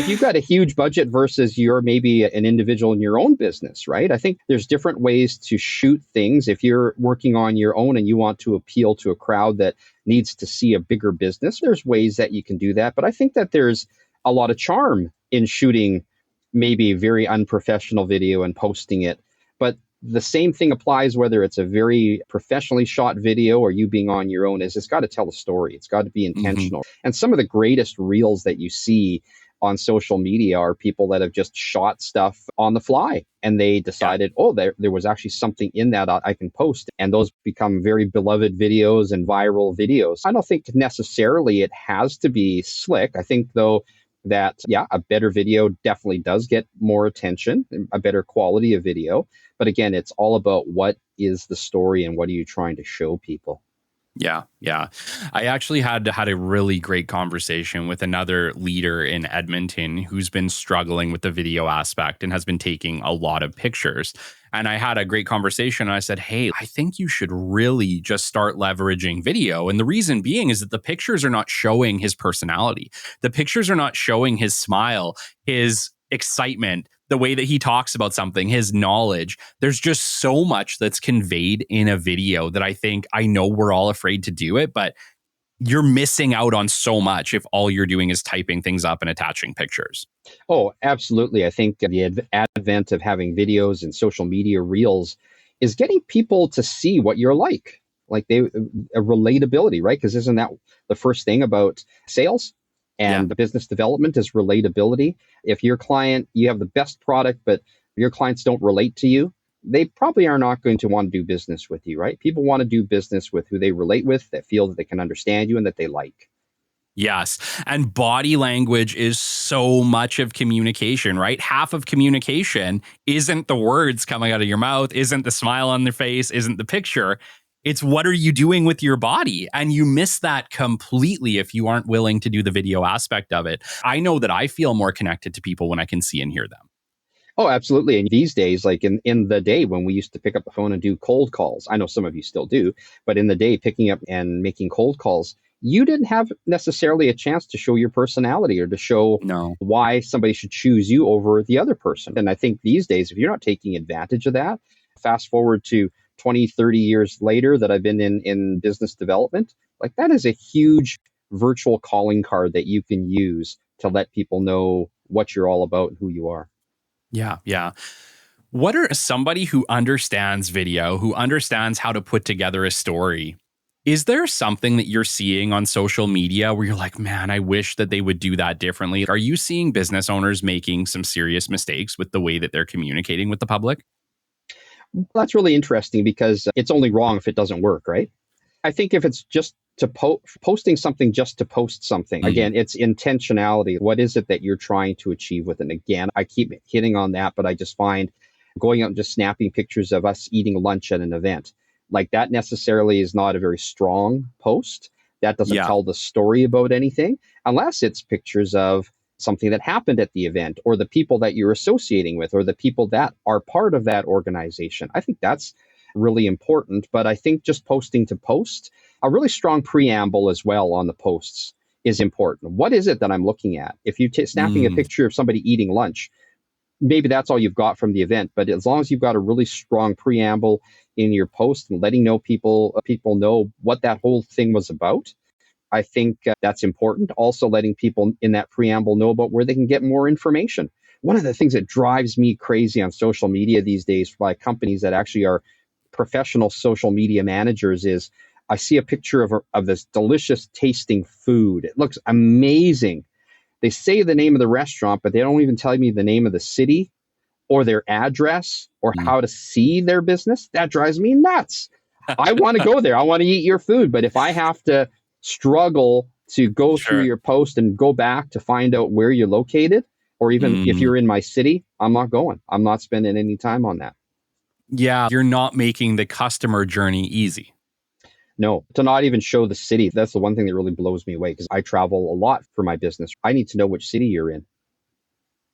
you've got a huge budget versus you're maybe an individual in your own business, right? I think there's different ways to shoot things. If you're working on your own and you want to appeal to a crowd that needs to see a bigger business, there's ways that you can do that. But I think that there's a lot of charm in shooting maybe very unprofessional video and posting it. But the same thing applies whether it's a very professionally shot video or you being on your own. It's got to tell a story. It's got to be intentional. Mm-hmm. And some of the greatest reels that you see on social media are people that have just shot stuff on the fly and they decided, there was actually something in that I can post. And those become very beloved videos and viral videos. I don't think necessarily it has to be slick. I think, though, that, a better video definitely does get more attention, a better quality of video. But again, it's all about what is the story and what are you trying to show people. Yeah. I actually had a really great conversation with another leader in Edmonton who's been struggling with the video aspect and has been taking a lot of pictures. And I had a great conversation and I said, hey, I think you should really just start leveraging video. And the reason being is that the pictures are not showing his personality. The pictures are not showing his smile, his excitement, the way that he talks about something, his knowledge. There's just so much that's conveyed in a video that I know we're all afraid to do it, but you're missing out on so much if all you're doing is typing things up and attaching pictures. Oh, absolutely. I think the advent of having videos and social media reels is getting people to see what you're like a relatability, right? Because isn't that the first thing about sales? And the business development is relatability. If your client, you have the best product, but your clients don't relate to you, they probably are not going to want to do business with you, right? People want to do business with who they relate with, that feel that they can understand you and that they like. Yes. And body language is so much of communication, right? Half of communication isn't the words coming out of your mouth, isn't the smile on their face, isn't the picture. It's what are you doing with your body? And you miss that completely if you aren't willing to do the video aspect of it. I know that I feel more connected to people when I can see and hear them. Oh, absolutely. And these days, like in the day when we used to pick up the phone and do cold calls, I know some of you still do, but in the day, picking up and making cold calls, you didn't have necessarily a chance to show your personality or to show No. why somebody should choose you over the other person. And I think these days, if you're not taking advantage of that, fast forward to 20, 30 years later that I've been in business development, like that is a huge virtual calling card that you can use to let people know what you're all about and who you are. Yeah. Yeah. What are somebody who understands video, who understands how to put together a story? Is there something that you're seeing on social media where you're like, man, I wish that they would do that differently? Are you seeing business owners making some serious mistakes with the way that they're communicating with the public? Well, that's really interesting because it's only wrong if it doesn't work, right? I think if it's just to posting something just to post something, Mm. again, it's intentionality. What is it that you're trying to achieve with it? And again, I keep hitting on that, but I just find going out and just snapping pictures of us eating lunch at an event, like that necessarily is not a very strong post. That doesn't Yeah. tell the story about anything, unless it's pictures of something that happened at the event or the people that you're associating with or the people that are part of that organization. I think that's really important. But I think just posting to post, a really strong preamble as well on the posts is important. What is it that I'm looking at? If you're snapping a Mm. picture of somebody eating lunch, maybe that's all you've got from the event. But as long as you've got a really strong preamble in your post and letting people know what that whole thing was about, I think that's important. Also, letting people in that preamble know about where they can get more information. One of the things that drives me crazy on social media these days by companies that actually are professional social media managers is I see a picture of this delicious tasting food. It looks amazing. They say the name of the restaurant, but they don't even tell me the name of the city or their address or Mm. how to see their business. That drives me nuts. I want to go there. I want to eat your food. But if I have to struggle to go through Sure. your post and go back to find out where you're located, or even if Mm. you're in my city, I'm not going. I'm not spending any time on that. Yeah. You're not making the customer journey easy. No, to not even show the city. That's the one thing that really blows me away because I travel a lot for my business. I need to know which city you're in.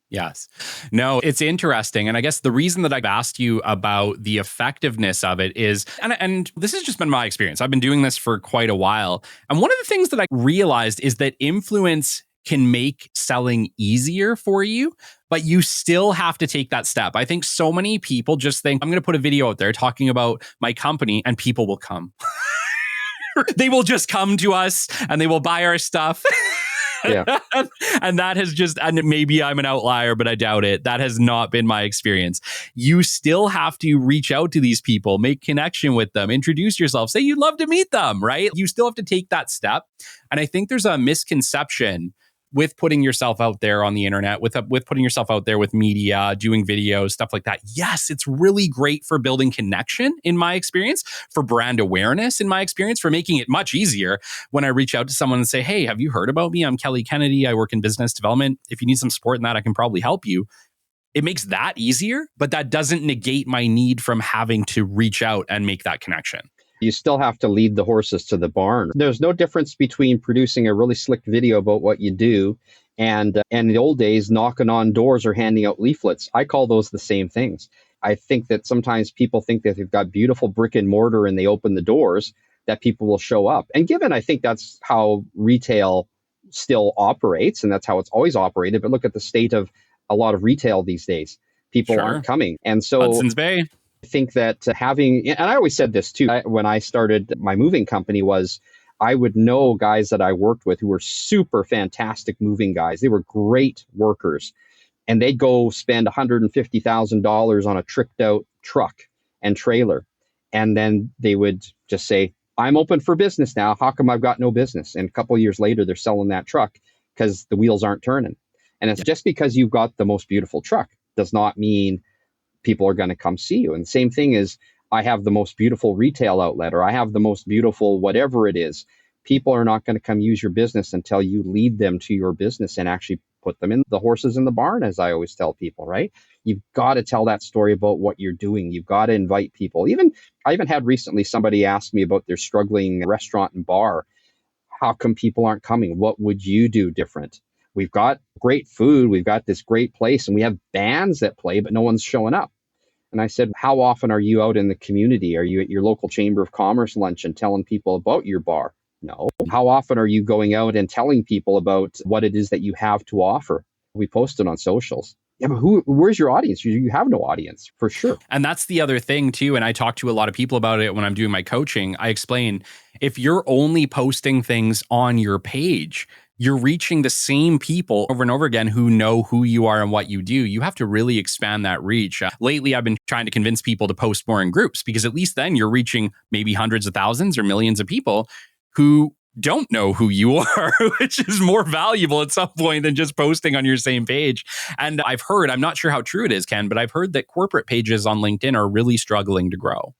Yes. No, it's interesting. And I guess the reason that I've asked you about the effectiveness of it is, and this has just been my experience. I've been doing this for quite a while. And one of the things that I realized is that influence can make selling easier for you, but you still have to take that step. I think so many people just think, I'm going to put a video out there talking about my company and people will come. They will just come to us and they will buy our stuff. Yeah. And that has just, and maybe I'm an outlier, but I doubt it. That has not been my experience. You still have to reach out to these people, make connection with them, introduce yourself, say you'd love to meet them, right? You still have to take that step. And I think there's a misconception with putting yourself out there on the internet, with putting yourself out there with media, doing videos, stuff like that. Yes, it's really great for building connection, in my experience, for brand awareness, in my experience, for making it much easier when I reach out to someone and say, hey, have you heard about me? I'm Kelly Kennedy. I work in business development. If you need some support in that, I can probably help you. It makes that easier, but that doesn't negate my need from having to reach out and make that connection. You still have to lead the horses to the barn. There's no difference between producing a really slick video about what you do and in the old days, knocking on doors or handing out leaflets. I call those the same things. I think that sometimes people think that they've got beautiful brick and mortar and they open the doors, that people will show up. And given, I think that's how retail still operates and that's how it's always operated. But look at the state of a lot of retail these days. People Sure. aren't coming. And so Hudson's Bay. I think that having, and I always said this too, when I started my moving company was I would know guys that I worked with who were super fantastic moving guys. They were great workers and they'd go spend $150,000 on a tricked out truck and trailer. And then they would just say, I'm open for business now. How come I've got no business? And a couple of years later, they're selling that truck because the wheels aren't turning. And it's just because you've got the most beautiful truck does not mean people are going to come see you. And the same thing is, I have the most beautiful retail outlet or I have the most beautiful whatever it is. People are not going to come use your business until you lead them to your business and actually put them in the horses in the barn, as I always tell people, right? You've got to tell that story about what you're doing. You've got to invite people. I even had recently somebody ask me about their struggling restaurant and bar. How come people aren't coming? What would you do different? We've got great food. We've got this great place and we have bands that play, but no one's showing up. And I said, how often are you out in the community? Are you at your local chamber of commerce lunch and telling people about your bar? No. How often are you going out and telling people about what it is that you have to offer? We post it on socials. Yeah, but where's your audience? You have no audience, for sure. And that's the other thing too. And I talk to a lot of people about it when I'm doing my coaching. I explain, if you're only posting things on your page, you're reaching the same people over and over again who know who you are and what you do. You have to really expand that reach. Lately, I've been trying to convince people to post more in groups, because at least then you're reaching maybe hundreds of thousands or millions of people who don't know who you are, which is more valuable at some point than just posting on your same page. And I've heard, I'm not sure how true it is, Ken, but I've heard that corporate pages on LinkedIn are really struggling to grow.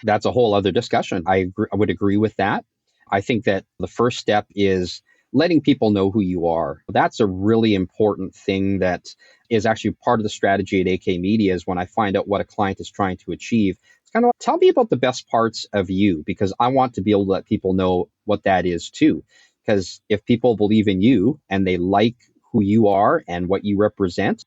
That's a whole other discussion. I would agree with that. I think that the first step is letting people know who you are. That's a really important thing that is actually part of the strategy at AK Media. Is when I find out what a client is trying to achieve, it's kind of like, tell me about the best parts of you, because I want to be able to let people know what that is too. Because if people believe in you and they like who you are and what you represent,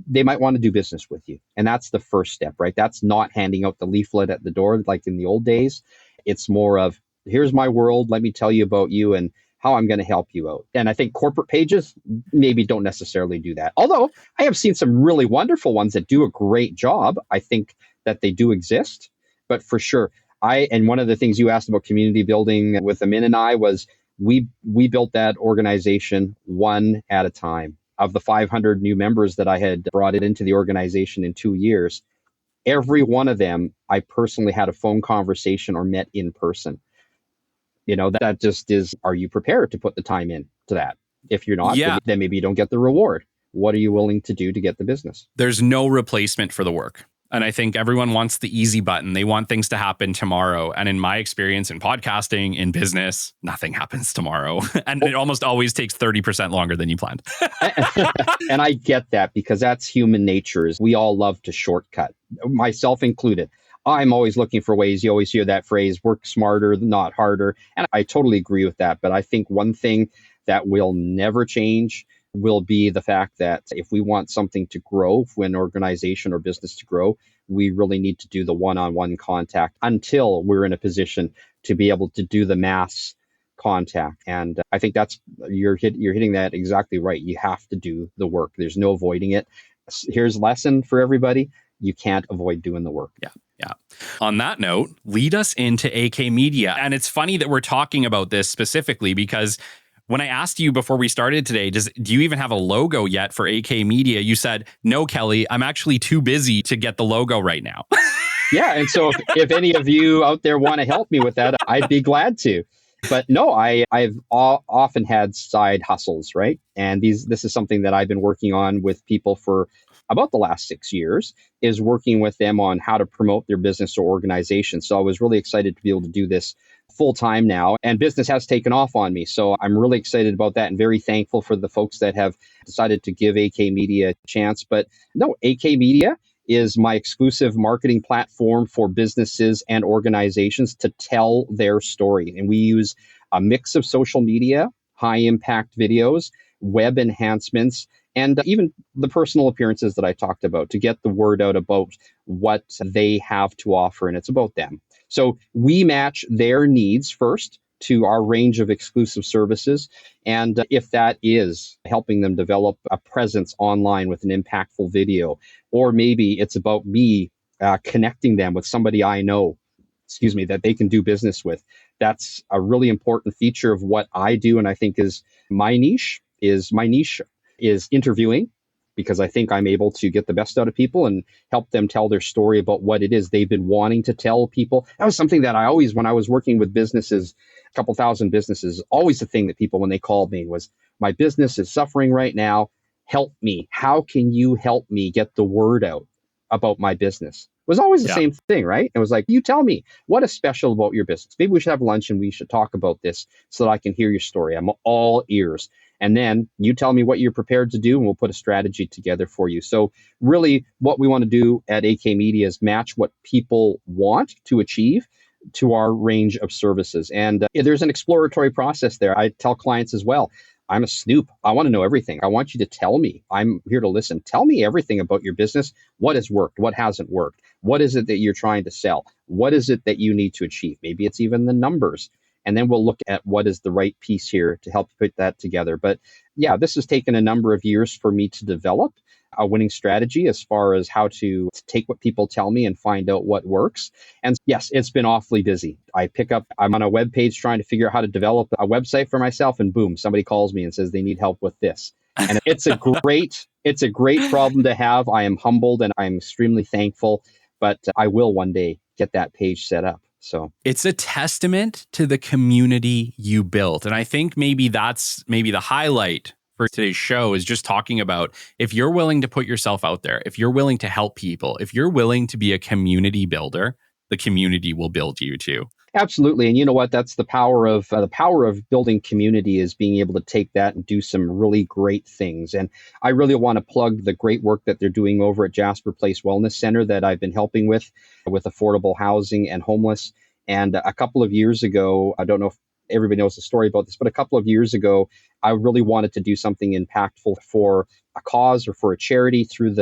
they might want to do business with you. And that's the first step, right? That's not handing out the leaflet at the door like in the old days. It's more of, here's my world, let me tell you about you and how I'm going to help you out. And I think corporate pages maybe don't necessarily do that. Although I have seen some really wonderful ones that do a great job. I think that they do exist. But for sure, and one of the things you asked about community building with Amin and I was we built that organization one at a time. Of the 500 new members that I had brought into the organization in 2 years, every one of them, I personally had a phone conversation or met in person. That just is, are you prepared to put the time in to that? If you're not, then maybe you don't get the reward. What are you willing to do to get the business? There's no replacement for the work. And I think everyone wants the easy button. They want things to happen tomorrow. And in my experience in podcasting, in business, nothing happens tomorrow. And it almost always takes 30% longer than you planned. And I get that, because that's human nature. We all love to shortcut, myself included. I'm always looking for ways. You always hear that phrase, work smarter, not harder. And I totally agree with that. But I think one thing that will never change will be the fact that if we want something to grow, for an organization or business to grow, we really need to do the one-on-one contact until we're in a position to be able to do the mass contact. And I think you're hitting that exactly right. You have to do the work. There's no avoiding it. Here's a lesson for everybody. You can't avoid doing the work. Yeah. On that note, lead us into AK Media. And it's funny that we're talking about this specifically, because when I asked you before we started today, do you even have a logo yet for AK Media? You said, no, Kelly, I'm actually too busy to get the logo right now. Yeah. And so if any of you out there want to help me with that, I'd be glad to. But no, I've often had side hustles, right? And this is something that I've been working on with people for about the last 6 years, is working with them on how to promote their business or organization. So I was really excited to be able to do this full time now, and business has taken off on me. So I'm really excited about that and very thankful for the folks that have decided to give AK Media a chance. But no, AK Media is my exclusive marketing platform for businesses and organizations to tell their story. And we use a mix of social media, high impact videos, web enhancements, and even the personal appearances that I talked about to get the word out about what they have to offer. And it's about them. So we match their needs first to our range of exclusive services. And if that is helping them develop a presence online with an impactful video, or maybe it's about me connecting them with somebody I know, that they can do business with. That's a really important feature of what I do. And I think is my niche is interviewing, because I think I'm able to get the best out of people and help them tell their story about what it is they've been wanting to tell people. That was something that I always, when I was working with businesses, a couple thousand businesses, always the thing that people, when they called me, was, my business is suffering right now. Help me. How can you help me get the word out about my business? It was always the same thing, right? It was like, you tell me, what is special about your business? Maybe we should have lunch and we should talk about this so that I can hear your story. I'm all ears. And then you tell me what you're prepared to do, and we'll put a strategy together for you. So really what we want to do at AK Media is match what people want to achieve to our range of services. And there's an exploratory process there. I tell clients as well, I'm a snoop. I want to know everything. I want you to tell me. I'm here to listen. Tell me everything about your business. What has worked? What hasn't worked? What is it that you're trying to sell? What is it that you need to achieve? Maybe it's even the numbers. And then we'll look at what is the right piece here to help put that together. But yeah, this has taken a number of years for me to develop a winning strategy as far as how to take what people tell me and find out what works. And yes, it's been awfully busy. I'm on a web page trying to figure out how to develop a website for myself, and boom, somebody calls me and says they need help with this. And it's a great problem to have. I am humbled and I'm extremely thankful, but I will one day get that page set up. So it's a testament to the community you built. And I think maybe that's maybe the highlight for today's show is just talking about if you're willing to put yourself out there, if you're willing to help people, if you're willing to be a community builder, the community will build you too. Absolutely. And you know what? That's the power of building community, is being able to take that and do some really great things. And I really want to plug the great work that they're doing over at Jasper Place Wellness Center that I've been helping with affordable housing and homeless. And a couple of years ago, I don't know if everybody knows the story about this, but a couple of years ago, I really wanted to do something impactful for a cause or for a charity through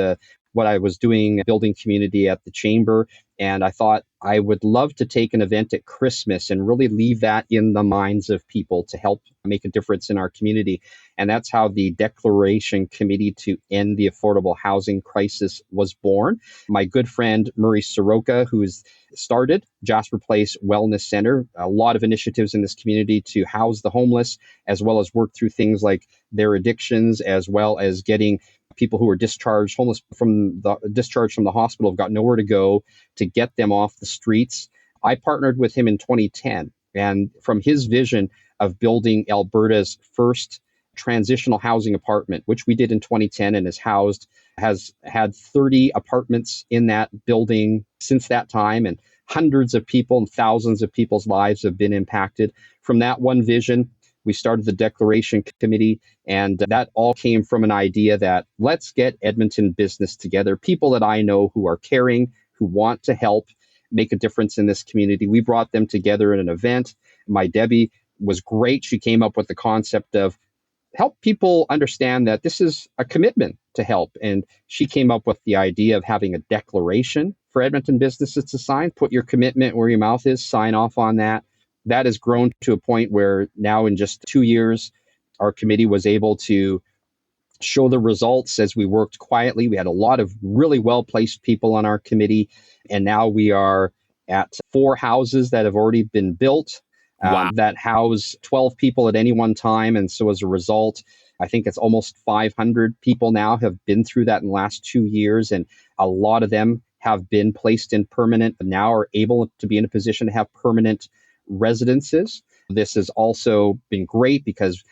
what I was doing, building community at the chamber. And I thought I would love to take an event at Christmas and really leave that in the minds of people to help make a difference in our community. And that's how the Declaration Committee to End the Affordable Housing Crisis was born. My good friend Murray Soroka, who's started Jasper Place Wellness Center, a lot of initiatives in this community to house the homeless, as well as work through things like their addictions, as well as getting people who are homeless from the hospital, have got nowhere to go, to get them off the streets. I partnered with him in 2010, and from his vision of building Alberta's first transitional housing apartment, which we did in 2010 and has had 30 apartments in that building since that time, and hundreds of people and thousands of people's lives have been impacted. From that one vision, we started the Declaration Committee, and that all came from an idea that let's get Edmonton business together. People that I know who are caring, who want to help make a difference in this community. We brought them together in an event. My Debbie was great. She came up with the concept of help people understand that this is a commitment to help. And she came up with the idea of having a declaration for Edmonton businesses to sign. Put your commitment where your mouth is, sign off on that. That has grown to a point where now in just 2 years, our committee was able to show the results as we worked quietly. We had a lot of really well-placed people on our committee, and now we are at 4 houses that have already been built that house 12 people at any one time. And so as a result, I think it's almost 500 people now have been through that in the last 2 years, and a lot of them have been placed in permanent, but now are able to be in a position to have permanent residences. This has also been great because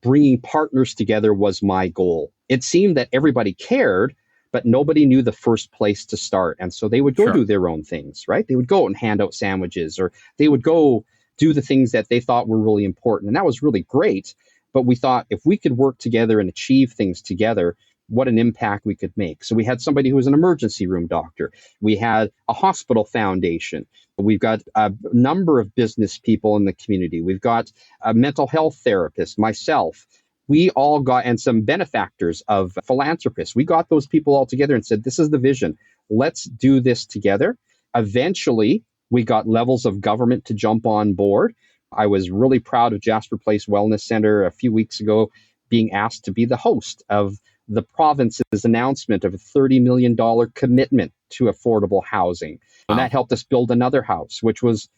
bringing partners together was my goal. It seemed that everybody cared, but nobody knew the first place to start. And so they would go do their own things, right? They would go and hand out sandwiches, or they would go do the things that they thought were really important. And that was really great. But we thought if we could work together and achieve things together, what an impact we could make. So we had somebody who was an emergency room doctor. We had a hospital foundation. We've got a number of business people in the community. We've got a mental health therapist, myself. We all got, and some benefactors of philanthropists. We got those people all together and said, this is the vision. Let's do this together. Eventually, we got levels of government to jump on board. I was really proud of Jasper Place Wellness Center a few weeks ago being asked to be the host of the province's announcement of a $30 million commitment to affordable housing. And that helped us build another house, which was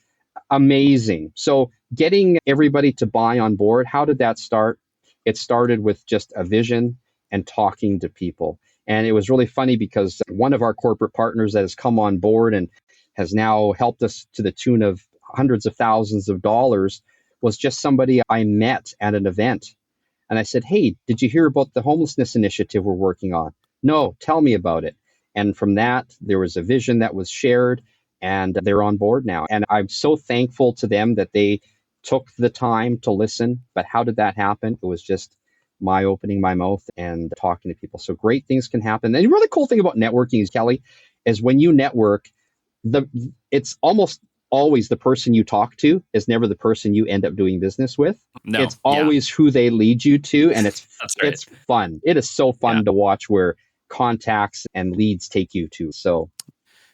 amazing. So getting everybody to buy on board, how did that start? It started with just a vision and talking to people. And it was really funny because one of our corporate partners that has come on board and has now helped us to the tune of hundreds of thousands of dollars was just somebody I met at an event. And I said, hey, did you hear about the homelessness initiative we're working on? No, tell me about it. And from that, there was a vision that was shared, and they're on board now. And I'm so thankful to them that they took the time to listen. But how did that happen? It was just my opening my mouth and talking to people. So great things can happen. And the really cool thing about networking is, Kelly, is when you network, it's almost always the person you talk to is never the person you end up doing business with. No, it's always who they lead you to. And it's fun. It is so fun to watch where contacts and leads take you to. So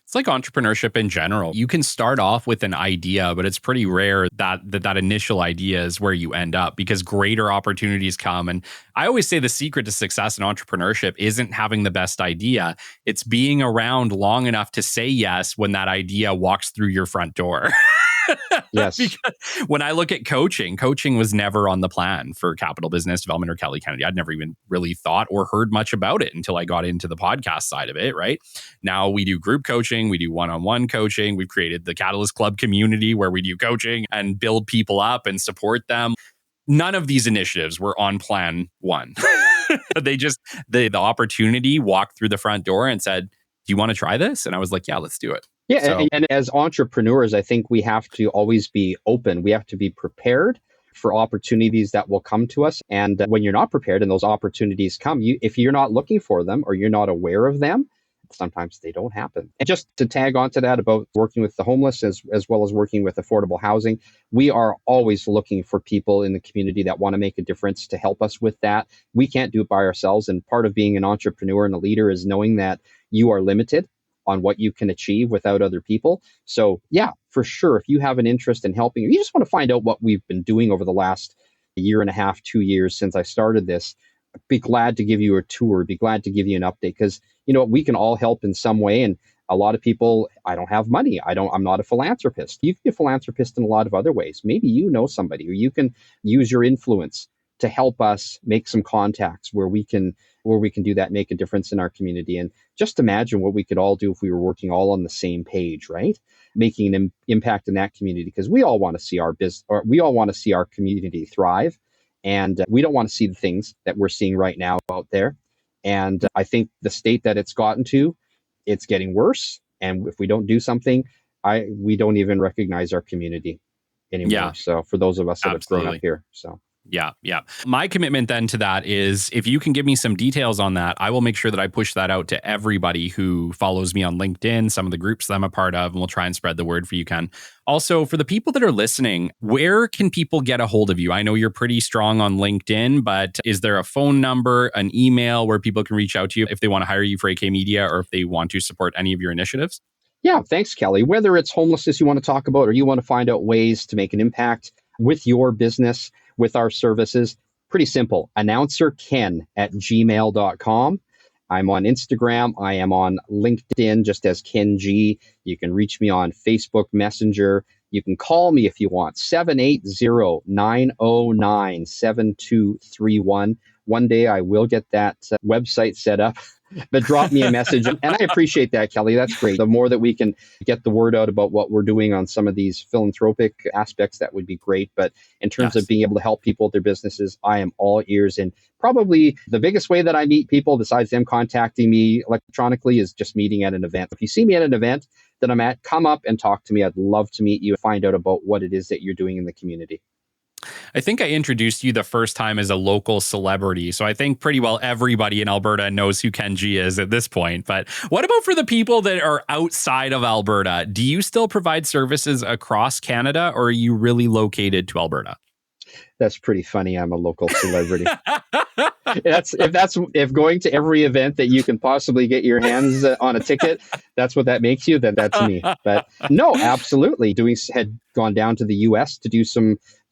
It's like entrepreneurship in general. You can start off with an idea, but it's pretty rare that initial idea is where you end up because greater opportunities come. And I always say the secret to success in entrepreneurship isn't having the best idea. It's being around long enough to say yes when that idea walks through your front door. Yes. Because when I look at coaching was never on the plan for Capital Business Development or Kelly Kennedy. I'd never even really thought or heard much about it until I got into the podcast side of it, right? Now we do group coaching, we do one-on-one coaching. We've created the Catalyst Club community where we do coaching and build people up and support them. None of these initiatives were on plan one. The opportunity walked through the front door and said, do you want to try this? And I was like, yeah, let's do it. Yeah. So, and as entrepreneurs, I think we have to always be open. We have to be prepared for opportunities that will come to us. And when you're not prepared and those opportunities come, if you're not looking for them or you're not aware of them, sometimes they don't happen. And just to tag on to that about working with the homeless as well as working with affordable housing, we are always looking for people in the community that want to make a difference to help us with that. We can't do it by ourselves. And part of being an entrepreneur and a leader is knowing that you are limited on what you can achieve without other people. So yeah, for sure, if you have an interest in helping, or you just want to find out what we've been doing over the last year and a half, 2 years since I started this, be glad to give you a tour, be glad to give you an update, because we can all help in some way. And a lot of people, I don't have money. I'm not a philanthropist. You can be a philanthropist in a lot of other ways. Maybe you know somebody, or you can use your influence to help us make some contacts where we can do that, make a difference in our community. And just imagine what we could all do if we were working all on the same page, right? Making an impact in that community, because we all want to see our business, or we all want to see our community thrive. And we don't want to see the things that we're seeing right now out there. And I think the state that it's gotten to, it's getting worse. And if we don't do something, we don't even recognize our community anymore. Yeah, so for those of us that absolutely. have grown up here, so. Yeah. My commitment then to that is if you can give me some details on that, I will make sure that I push that out to everybody who follows me on LinkedIn, some of the groups that I'm a part of, and we'll try and spread the word for you, Ken. Also, for the people that are listening, where can people get a hold of you? I know you're pretty strong on LinkedIn, but is there a phone number, an email where people can reach out to you if they want to hire you for AK Media or if they want to support any of your initiatives? Yeah, thanks, Kelly. Whether it's homelessness you want to talk about or you want to find out ways to make an impact with your business, with our services, pretty simple. AnnouncerKen@gmail.com. I'm on Instagram. I am on LinkedIn just as Ken G. You can reach me on Facebook Messenger. You can call me if you want, 780-909-7231. One day I will get that website set up, but drop me a message. And I appreciate that, Kelly. That's great. The more that we can get the word out about what we're doing on some of these philanthropic aspects, that would be great. But in terms of being able to help people with their businesses, I am all ears. And probably the biggest way that I meet people, besides them contacting me electronically, is just meeting at an event. If you see me at an event that I'm at, come up and talk to me. I'd love to meet you and find out about what it is that you're doing in the community. I think I introduced you the first time as a local celebrity. So I think pretty well everybody in Alberta knows who Ken G is at this point. But what about for the people that are outside of Alberta? Do you still provide services across Canada, or are you really located to Alberta? That's pretty funny. I'm a local celebrity. If going to every event that you can possibly get your hands on a ticket, that's what that makes you, then that's me. But no, absolutely. Had gone down to the US to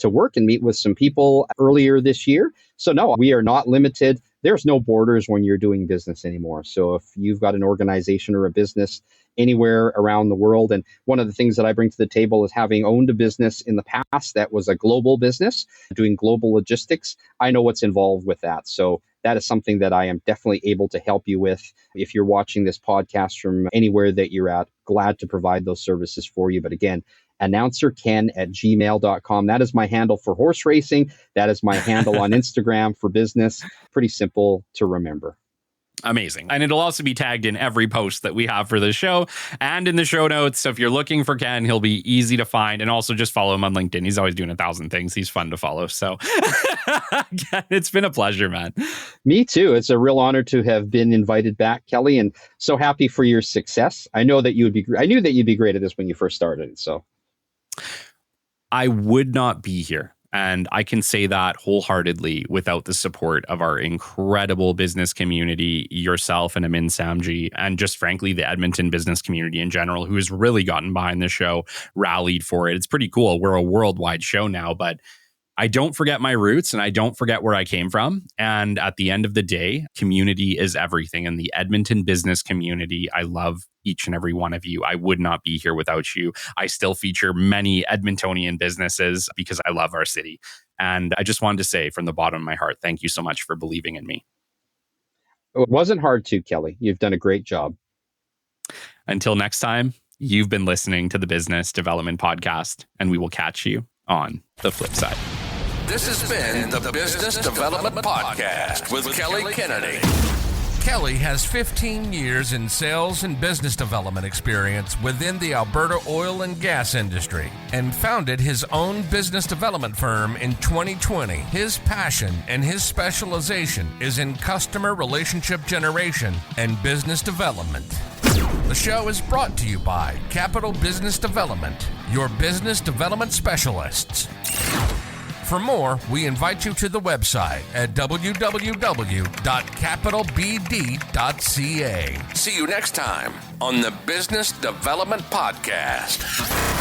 work and meet with some people earlier this year. So no, we are not limited. There's no borders when you're doing business anymore. So if you've got an organization or a business anywhere around the world, and one of the things that I bring to the table is having owned a business in the past that was a global business, doing global logistics, I know what's involved with that. So that is something that I am definitely able to help you with. If you're watching this podcast from anywhere that you're at, glad to provide those services for you. But again, AnnouncerKen@gmail.com. That is my handle for horse racing. That is my handle on Instagram for business. Pretty simple to remember. Amazing. And it'll also be tagged in every post that we have for this show and in the show notes. So if you're looking for Ken, he'll be easy to find. And also just follow him on LinkedIn. He's always doing 1,000 things. He's fun to follow. So Ken, it's been a pleasure, man. Me too. It's a real honor to have been invited back, Kelly, and so happy for your success. I knew that you'd be great at this when you first started. So I would not be here And I can say that wholeheartedly without the support of our incredible business community, yourself and Amin Samji, and just frankly, the Edmonton business community in general, who has really gotten behind the show, rallied for it. It's pretty cool. We're a worldwide show now, but I don't forget my roots and I don't forget where I came from. And at the end of the day, community is everything. And the Edmonton business community, I love each and every one of you. I would not be here without you. I still feature many Edmontonian businesses because I love our city. And I just wanted to say from the bottom of my heart, thank you so much for believing in me. It wasn't hard to, Kelly. You've done a great job. Until next time, you've been listening to the Business Development Podcast, and we will catch you on the flip side. This has been the Business Development Podcast with Kelly Kennedy. Kelly has 15 years in sales and business development experience within the Alberta oil and gas industry and founded his own business development firm in 2020. His passion and his specialization is in customer relationship generation and business development. The show is brought to you by Capital Business Development, your business development specialists. For more, we invite you to the website at www.capitalbd.ca. See you next time on the Business Development Podcast.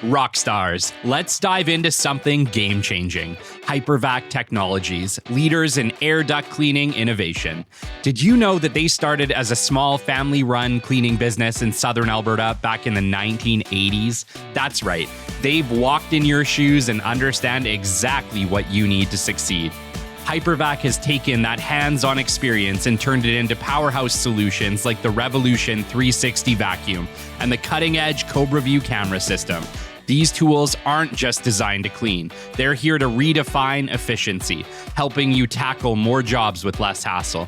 Rock stars, let's dive into something game-changing. Hypervac Technologies, leaders in air duct cleaning innovation. Did you know that they started as a small family-run cleaning business in southern Alberta back in the 1980s? That's right. They've walked in your shoes and understand exactly what you need to succeed. Hypervac has taken that hands-on experience and turned it into powerhouse solutions like the Revolution 360 vacuum and the cutting-edge Cobra View camera system. These tools aren't just designed to clean. They're here to redefine efficiency, helping you tackle more jobs with less hassle.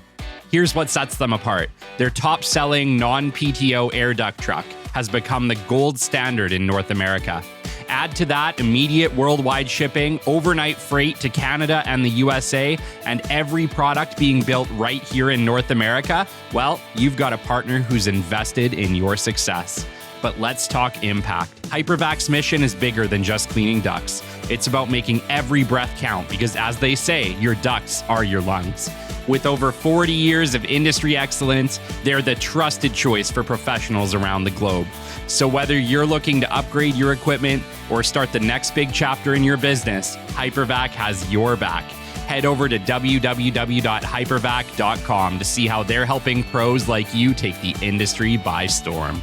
Here's what sets them apart. Their top-selling non-PTO air duct truck has become the gold standard in North America. Add to that immediate worldwide shipping, overnight freight to Canada and the USA, and every product being built right here in North America, well, you've got a partner who's invested in your success. But let's talk impact. Hypervac's mission is bigger than just cleaning ducts. It's about making every breath count because, as they say, your ducts are your lungs. With over 40 years of industry excellence, they're the trusted choice for professionals around the globe. So whether you're looking to upgrade your equipment or start the next big chapter in your business, Hypervac has your back. Head over to www.hypervac.com to see how they're helping pros like you take the industry by storm.